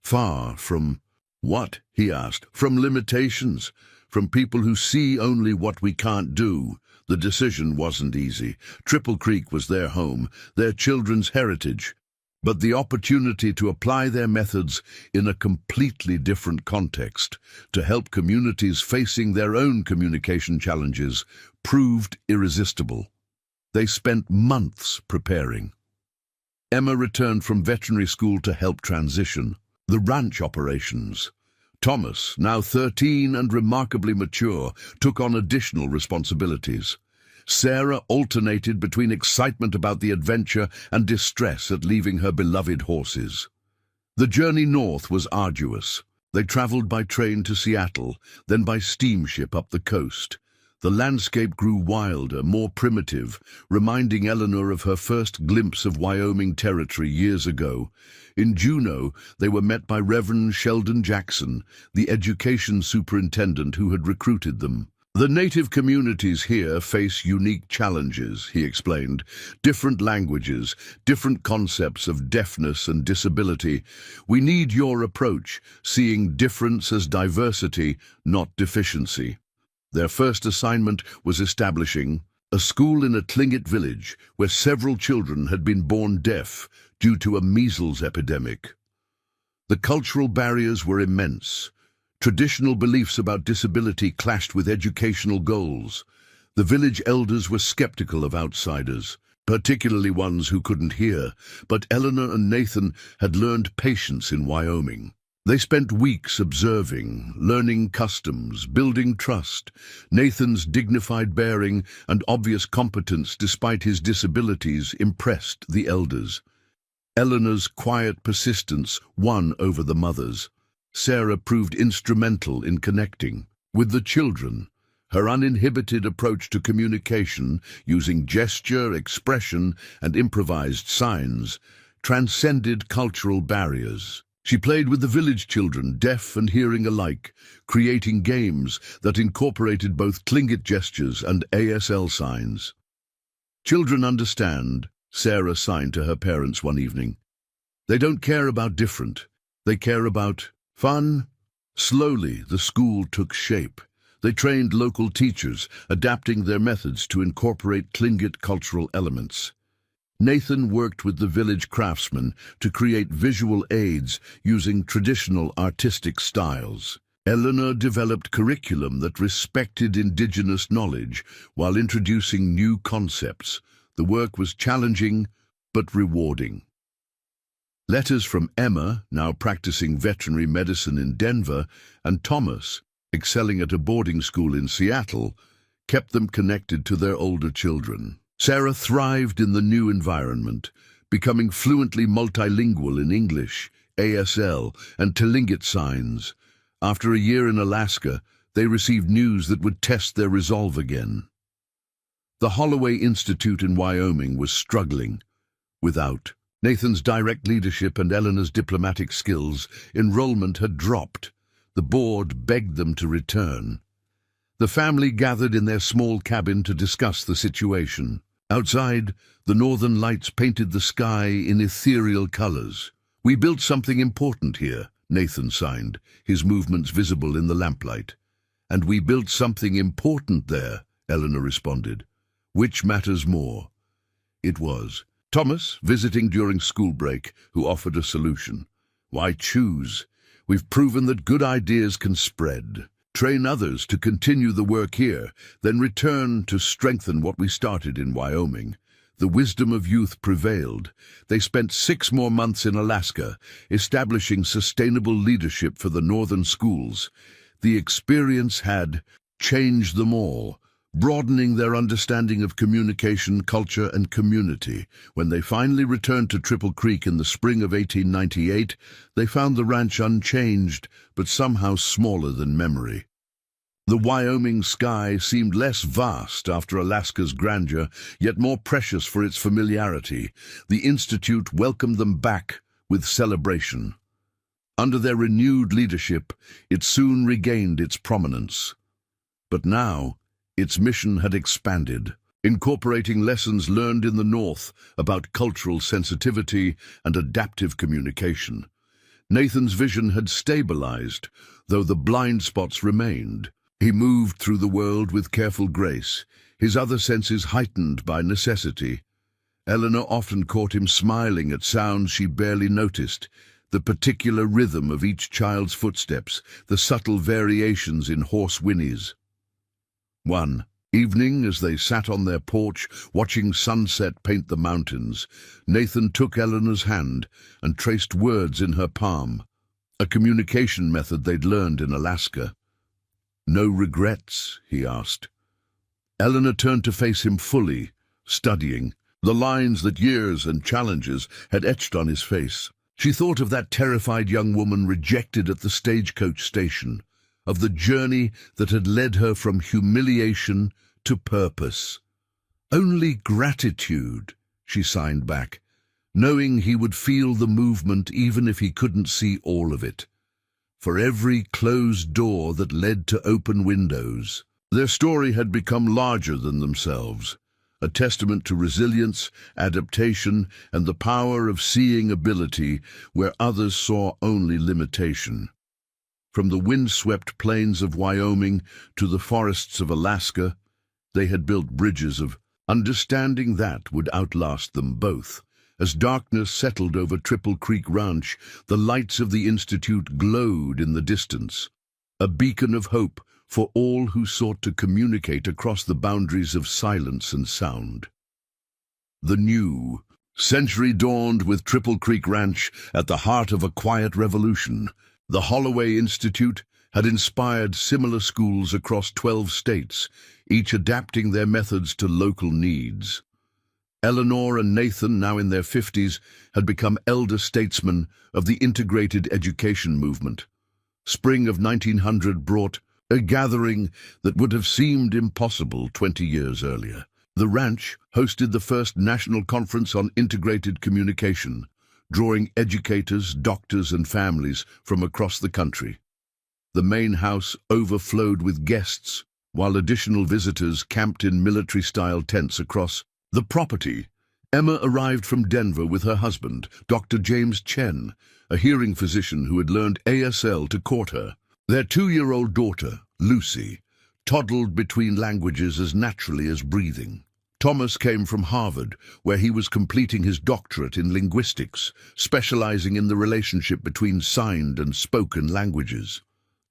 "Far from what?" he asked. "From limitations, from people who see only what we can't do." The decision wasn't easy. Triple Creek was their home, their children's heritage, but the opportunity to apply their methods in a completely different context to help communities facing their own communication challenges proved irresistible. They spent months preparing. Emma returned from veterinary school to help transition the ranch operations. Thomas, now 13 and remarkably mature, took on additional responsibilities. Sarah alternated between excitement about the adventure and distress at leaving her beloved horses. The journey north was arduous. They traveled by train to Seattle, then by steamship up the coast. The landscape grew wilder, more primitive, reminding Eleanor of her first glimpse of Wyoming territory years ago. In Juneau, they were met by Reverend Sheldon Jackson, the education superintendent who had recruited them. "The native communities here face unique challenges," he explained. "Different languages, different concepts of deafness and disability. We need your approach, seeing difference as diversity, not deficiency." Their first assignment was establishing a school in a Tlingit village where several children had been born deaf due to a measles epidemic. The cultural barriers were immense. Traditional beliefs about disability clashed with educational goals. The village elders were skeptical of outsiders, particularly ones who couldn't hear, but Eleanor and Nathan had learned patience in Wyoming. They spent weeks observing, learning customs, building trust. Nathan's dignified bearing and obvious competence despite his disabilities impressed the elders. Eleanor's quiet persistence won over the mothers. Sarah proved instrumental in connecting with the children. Her uninhibited approach to communication, using gesture, expression, and improvised signs, transcended cultural barriers. She played with the village children, deaf and hearing alike, creating games that incorporated both Tlingit gestures and ASL signs. "Children understand," Sarah signed to her parents one evening. "They don't care about different. They care about fun." Slowly, the school took shape. They trained local teachers, adapting their methods to incorporate Tlingit cultural elements. Nathan worked with the village craftsmen to create visual aids using traditional artistic styles. Eleanor developed curriculum that respected indigenous knowledge while introducing new concepts. The work was challenging but rewarding. Letters from Emma, now practicing veterinary medicine in Denver, and Thomas, excelling at a boarding school in Seattle, kept them connected to their older children. Sarah thrived in the new environment, becoming fluently multilingual in English, ASL, and Tlingit signs. After a year in Alaska, they received news that would test their resolve again. The Holloway Institute in Wyoming was struggling. Without Nathan's direct leadership and Eleanor's diplomatic skills, enrollment had dropped. The board begged them to return. The family gathered in their small cabin to discuss the situation. Outside, the northern lights painted the sky in ethereal colors. "We built something important here," Nathan signed, his movements visible in the lamplight. "And we built something important there," Eleanor responded. "Which matters more?" It was Thomas, visiting during school break, who offered a solution. "Why choose? We've proven that good ideas can spread. Train others to continue the work here, then return to strengthen what we started in Wyoming." The wisdom of youth prevailed. They spent 6 more months in Alaska, establishing sustainable leadership for the northern schools. The experience had changed them all, broadening their understanding of communication, culture, and community. When they finally returned to Triple Creek in the spring of 1898, they found the ranch unchanged, but somehow smaller than memory. The Wyoming sky seemed less vast after Alaska's grandeur, yet more precious for its familiarity. The Institute welcomed them back with celebration. Under their renewed leadership, it soon regained its prominence. But now, its mission had expanded, incorporating lessons learned in the North about cultural sensitivity and adaptive communication. Nathan's vision had stabilized, though the blind spots remained. He moved through the world with careful grace, his other senses heightened by necessity. Eleanor often caught him smiling at sounds she barely noticed, the particular rhythm of each child's footsteps, the subtle variations in hoarse whinnies. One evening, as they sat on their porch, watching sunset paint the mountains, Nathan took Eleanor's hand and traced words in her palm, a communication method they'd learned in Alaska. "No regrets?" he asked. Eleanor turned to face him fully, studying the lines that years and challenges had etched on his face. She thought of that terrified young woman rejected at the stagecoach station, of the journey that had led her from humiliation to purpose. "Only gratitude," she signed back, knowing he would feel the movement even if he couldn't see all of it. For every closed door that led to open windows. Their story had become larger than themselves, a testament to resilience, adaptation, and the power of seeing ability where others saw only limitation. From the windswept plains of Wyoming to the forests of Alaska, they had built bridges of understanding that would outlast them both. As darkness settled over Triple Creek Ranch, the lights of the Institute glowed in the distance, a beacon of hope for all who sought to communicate across the boundaries of silence and sound. The new century dawned with Triple Creek Ranch at the heart of a quiet revolution. The Holloway Institute had inspired similar schools across 12 states, each adapting their methods to local needs. Eleanor and Nathan, now in their 50s, had become elder statesmen of the integrated education movement. Spring of 1900 brought a gathering that would have seemed impossible 20 years earlier. The ranch hosted the first national conference on integrated communication, drawing educators, doctors, and families from across the country. The main house overflowed with guests, while additional visitors camped in military-style tents across the property. Emma arrived from Denver with her husband, Dr. James Chen, a hearing physician who had learned ASL to court her. Their 2-year-old daughter, Lucy, toddled between languages as naturally as breathing. Thomas came from Harvard, where he was completing his doctorate in linguistics, specializing in the relationship between signed and spoken languages.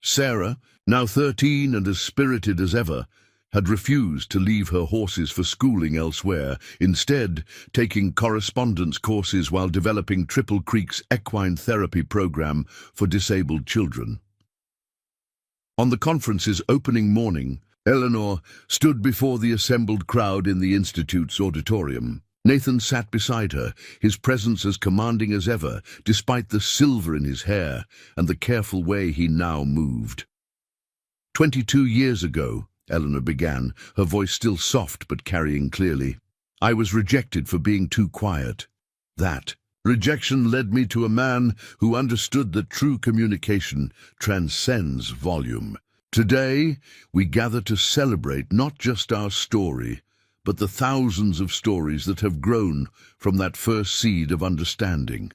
Sarah, now 13 and as spirited as ever, had refused to leave her horses for schooling elsewhere, instead taking correspondence courses while developing Triple Creek's equine therapy program for disabled children. On the conference's opening morning, Eleanor stood before the assembled crowd in the Institute's auditorium. Nathan sat beside her, his presence as commanding as ever, despite the silver in his hair and the careful way he now moved. 22 years ago, Eleanor began, her voice still soft but carrying clearly, "I was rejected for being too quiet. That rejection led me to a man who understood that true communication transcends volume. Today, we gather to celebrate not just our story, but the thousands of stories that have grown from that first seed of understanding.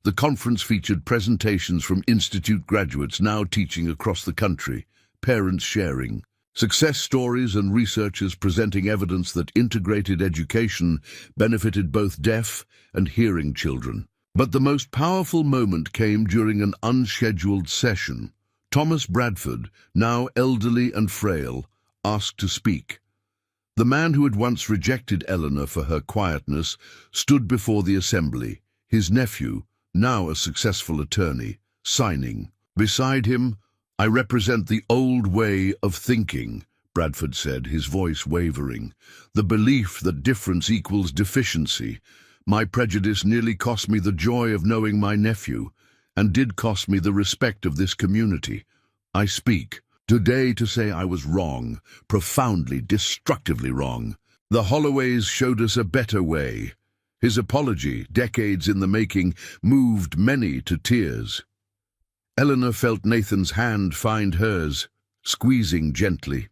The conference featured presentations from institute graduates now teaching across the country, parents sharing success stories and researchers presenting evidence that integrated education benefited both deaf and hearing children. But the most powerful moment came during an unscheduled session. Thomas Bradford, now elderly and frail, asked to speak. The man who had once rejected Eleanor for her quietness stood before the assembly, his nephew, now a successful attorney, signing. Beside him, "I represent the old way of thinking," Bradford said, his voice wavering. "The belief that difference equals deficiency. My prejudice nearly cost me the joy of knowing my nephew, and did cost me the respect of this community. I speak today to say I was wrong, profoundly, destructively wrong. The Holloways showed us a better way." His apology, decades in the making, moved many to tears. Eleanor felt Nathan's hand find hers, squeezing gently.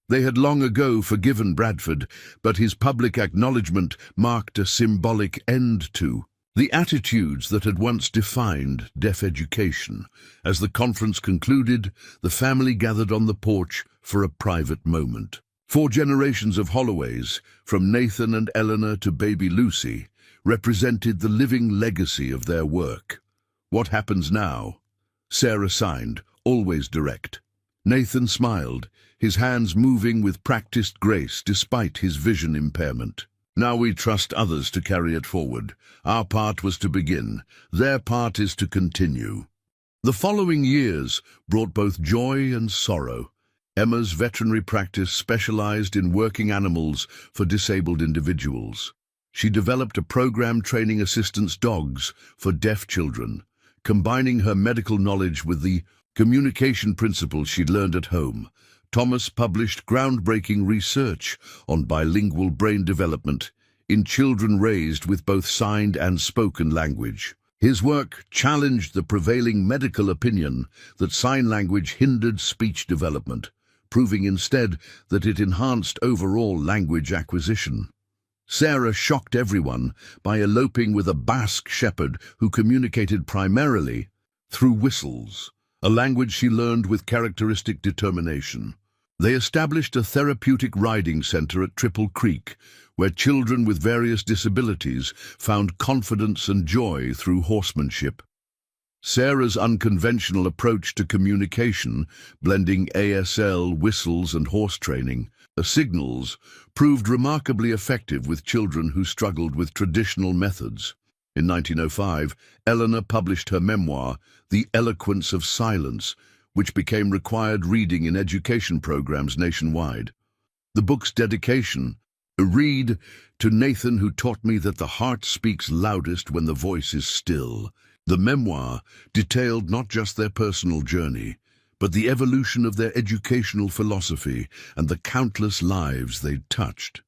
They had long ago forgiven Bradford, but his public acknowledgement marked a symbolic end to the attitudes that had once defined deaf education. As the conference concluded, the family gathered on the porch for a private moment. 4 generations of Holloways, from Nathan and Eleanor to baby Lucy, represented the living legacy of their work. "What happens now?" Sarah signed, always direct. Nathan smiled, his hands moving with practiced grace despite his vision impairment. "Now we trust others to carry it forward. Our part was to begin. Their part is to continue." The following years brought both joy and sorrow. Emma's veterinary practice specialized in working animals for disabled individuals. She developed a program training assistance dogs for deaf children, combining her medical knowledge with the communication principles she'd learned at home. Thomas published groundbreaking research on bilingual brain development in children raised with both signed and spoken language. His work challenged the prevailing medical opinion that sign language hindered speech development, proving instead that it enhanced overall language acquisition. Sarah shocked everyone by eloping with a Basque shepherd who communicated primarily through whistles, a language she learned with characteristic determination. They established a therapeutic riding center at Triple Creek, where children with various disabilities found confidence and joy through horsemanship. Sarah's unconventional approach to communication, blending ASL, whistles, and horse training, signals, proved remarkably effective with children who struggled with traditional methods. In 1905, Eleanor published her memoir, The Eloquence of Silence, which became required reading in education programs nationwide. The book's dedication, "A read to Nathan who taught me that the heart speaks loudest when the voice is still." The memoir detailed not just their personal journey, but the evolution of their educational philosophy and the countless lives they'd touched.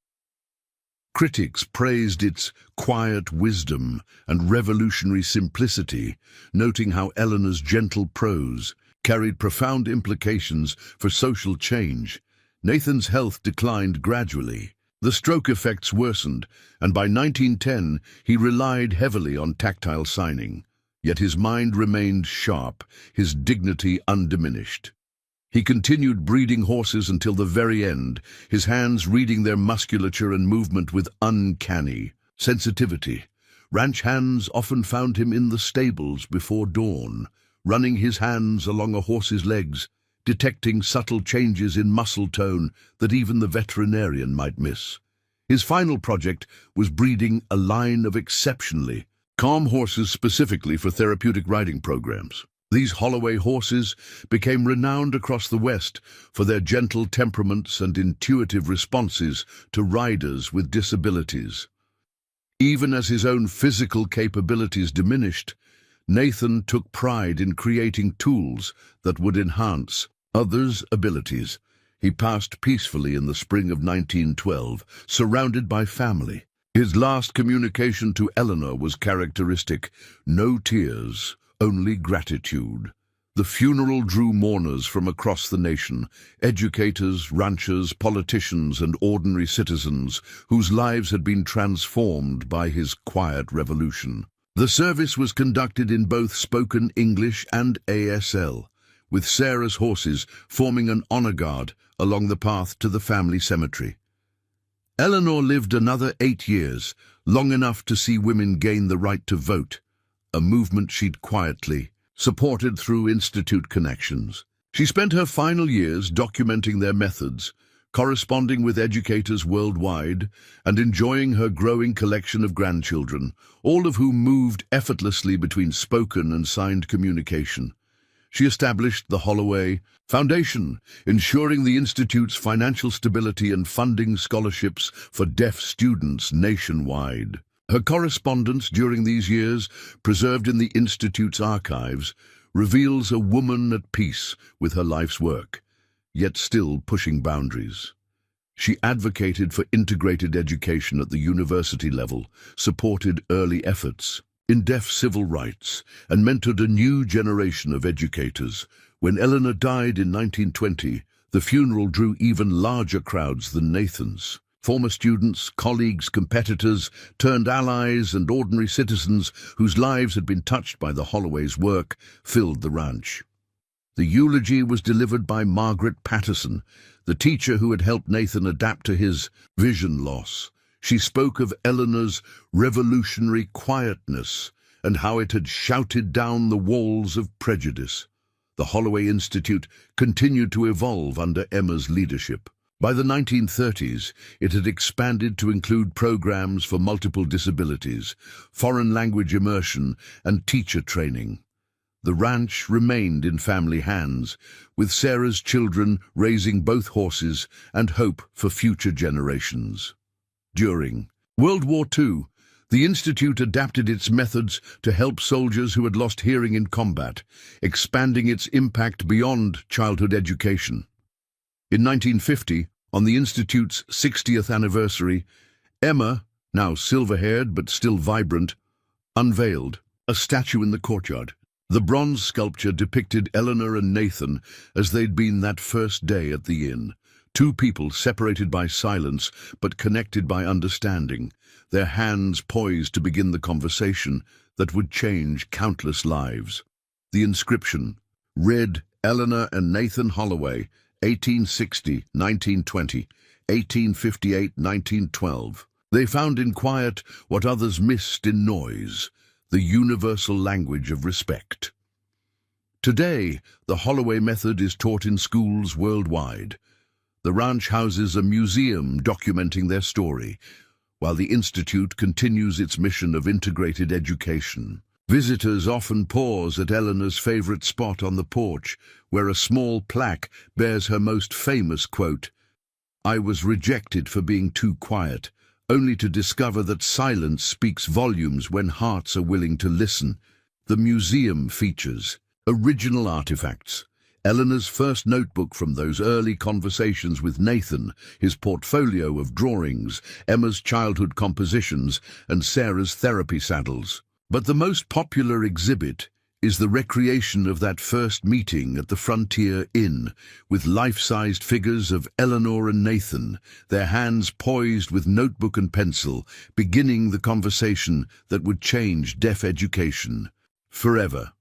Critics praised its quiet wisdom and revolutionary simplicity, noting how Eleanor's gentle prose carried profound implications for social change. Nathan's health declined gradually. The stroke effects worsened, and by 1910 he relied heavily on tactile signing. Yet his mind remained sharp, his dignity undiminished. He continued breeding horses until the very end, his hands reading their musculature and movement with uncanny sensitivity. Ranch hands often found him in the stables before dawn, running his hands along a horse's legs, detecting subtle changes in muscle tone that even the veterinarian might miss. His final project was breeding a line of exceptionally calm horses specifically for therapeutic riding programs. These Holloway horses became renowned across the West for their gentle temperaments and intuitive responses to riders with disabilities. Even as his own physical capabilities diminished, Nathan took pride in creating tools that would enhance others' abilities. He passed peacefully in the spring of 1912, surrounded by family. His last communication to Eleanor was characteristic: no tears, only gratitude. The funeral drew mourners from across the nation, educators, ranchers, politicians, and ordinary citizens whose lives had been transformed by his quiet revolution. The service was conducted in both spoken English and ASL, with Sarah's horses forming an honor guard along the path to the family cemetery. Eleanor lived another 8 years, long enough to see women gain the right to vote, a movement she'd quietly supported through institute connections. She spent her final years documenting their methods, corresponding with educators worldwide, and enjoying her growing collection of grandchildren, all of whom moved effortlessly between spoken and signed communication. She established the Holloway Foundation, ensuring the Institute's financial stability and funding scholarships for deaf students nationwide. Her correspondence during these years, preserved in the Institute's archives, reveals a woman at peace with her life's work, yet still pushing boundaries. She advocated for integrated education at the university level, supported early efforts in deaf civil rights, and mentored a new generation of educators. When Eleanor died in 1920, the funeral drew even larger crowds than Nathan's. Former students, colleagues, competitors, turned allies, and ordinary citizens whose lives had been touched by the Holloway's work filled the ranch. The eulogy was delivered by Margaret Patterson, the teacher who had helped Nathan adapt to his vision loss. She spoke of Eleanor's revolutionary quietness and how it had shouted down the walls of prejudice. The Holloway Institute continued to evolve under Emma's leadership. By the 1930s, it had expanded to include programs for multiple disabilities, foreign language immersion, and teacher training. The ranch remained in family hands, with Sarah's children raising both horses and hope for future generations. During World War II, the Institute adapted its methods to help soldiers who had lost hearing in combat, expanding its impact beyond childhood education. In 1950, on the Institute's 60th anniversary, Emma, now silver-haired but still vibrant, unveiled a statue in the courtyard. The bronze sculpture depicted Eleanor and Nathan as they'd been that first day at the inn. Two people separated by silence but connected by understanding, their hands poised to begin the conversation that would change countless lives. The inscription read, Eleanor and Nathan Holloway, 1860-1920, 1858-1912. They found in quiet what others missed in noise, the universal language of respect. Today, the Holloway method is taught in schools worldwide. The ranch houses a museum documenting their story, while the Institute continues its mission of integrated education. Visitors often pause at Eleanor's favorite spot on the porch, where a small plaque bears her most famous quote, "I was rejected for being too quiet, only to discover that silence speaks volumes when hearts are willing to listen." The museum features original artifacts, Eleanor's first notebook from those early conversations with Nathan, his portfolio of drawings, Emma's childhood compositions, and Sarah's therapy saddles. But the most popular exhibit is the recreation of that first meeting at the Frontier Inn, with life-sized figures of Eleanor and Nathan, their hands poised with notebook and pencil, beginning the conversation that would change deaf education forever.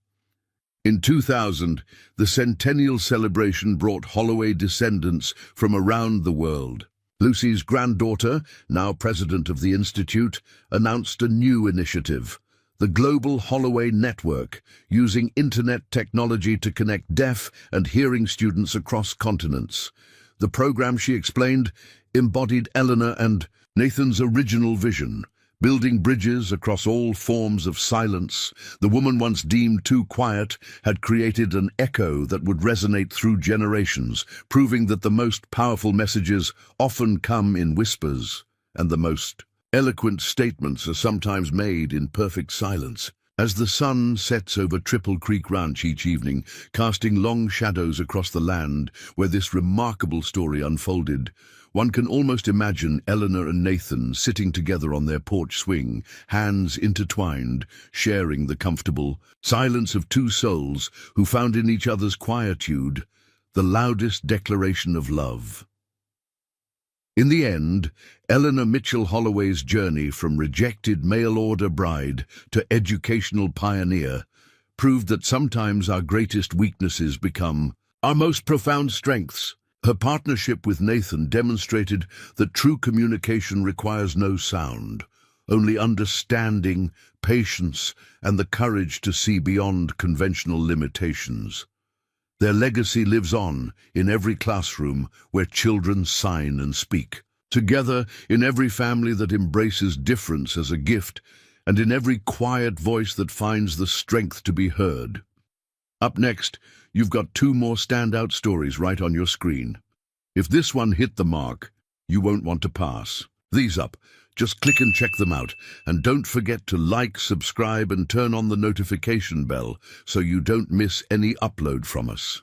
In 2000, the centennial celebration brought Holloway descendants from around the world. Lucy's granddaughter, now president of the Institute, announced a new initiative, the Global Holloway Network, using internet technology to connect deaf and hearing students across continents. The program, she explained, embodied Eleanor and Nathan's original vision, building bridges across all forms of silence. The woman once deemed too quiet had created an echo that would resonate through generations, proving that the most powerful messages often come in whispers, and the most eloquent statements are sometimes made in perfect silence. As the sun sets over Triple Creek Ranch each evening, casting long shadows across the land where this remarkable story unfolded, one can almost imagine Eleanor and Nathan sitting together on their porch swing, hands intertwined, sharing the comfortable silence of two souls who found in each other's quietude the loudest declaration of love. In the end, Eleanor Mitchell Holloway's journey from rejected mail-order bride to educational pioneer proved that sometimes our greatest weaknesses become our most profound strengths. Her partnership with Nathan demonstrated that true communication requires no sound, only understanding, patience, and the courage to see beyond conventional limitations. Their legacy lives on in every classroom where children sign and speak. Together, in every family that embraces difference as a gift, and in every quiet voice that finds the strength to be heard. Up next, you've got two more standout stories right on your screen. If this one hit the mark, you won't want to pass. These up. Just click and check them out. And don't forget to like, subscribe, and turn on the notification bell so you don't miss any upload from us.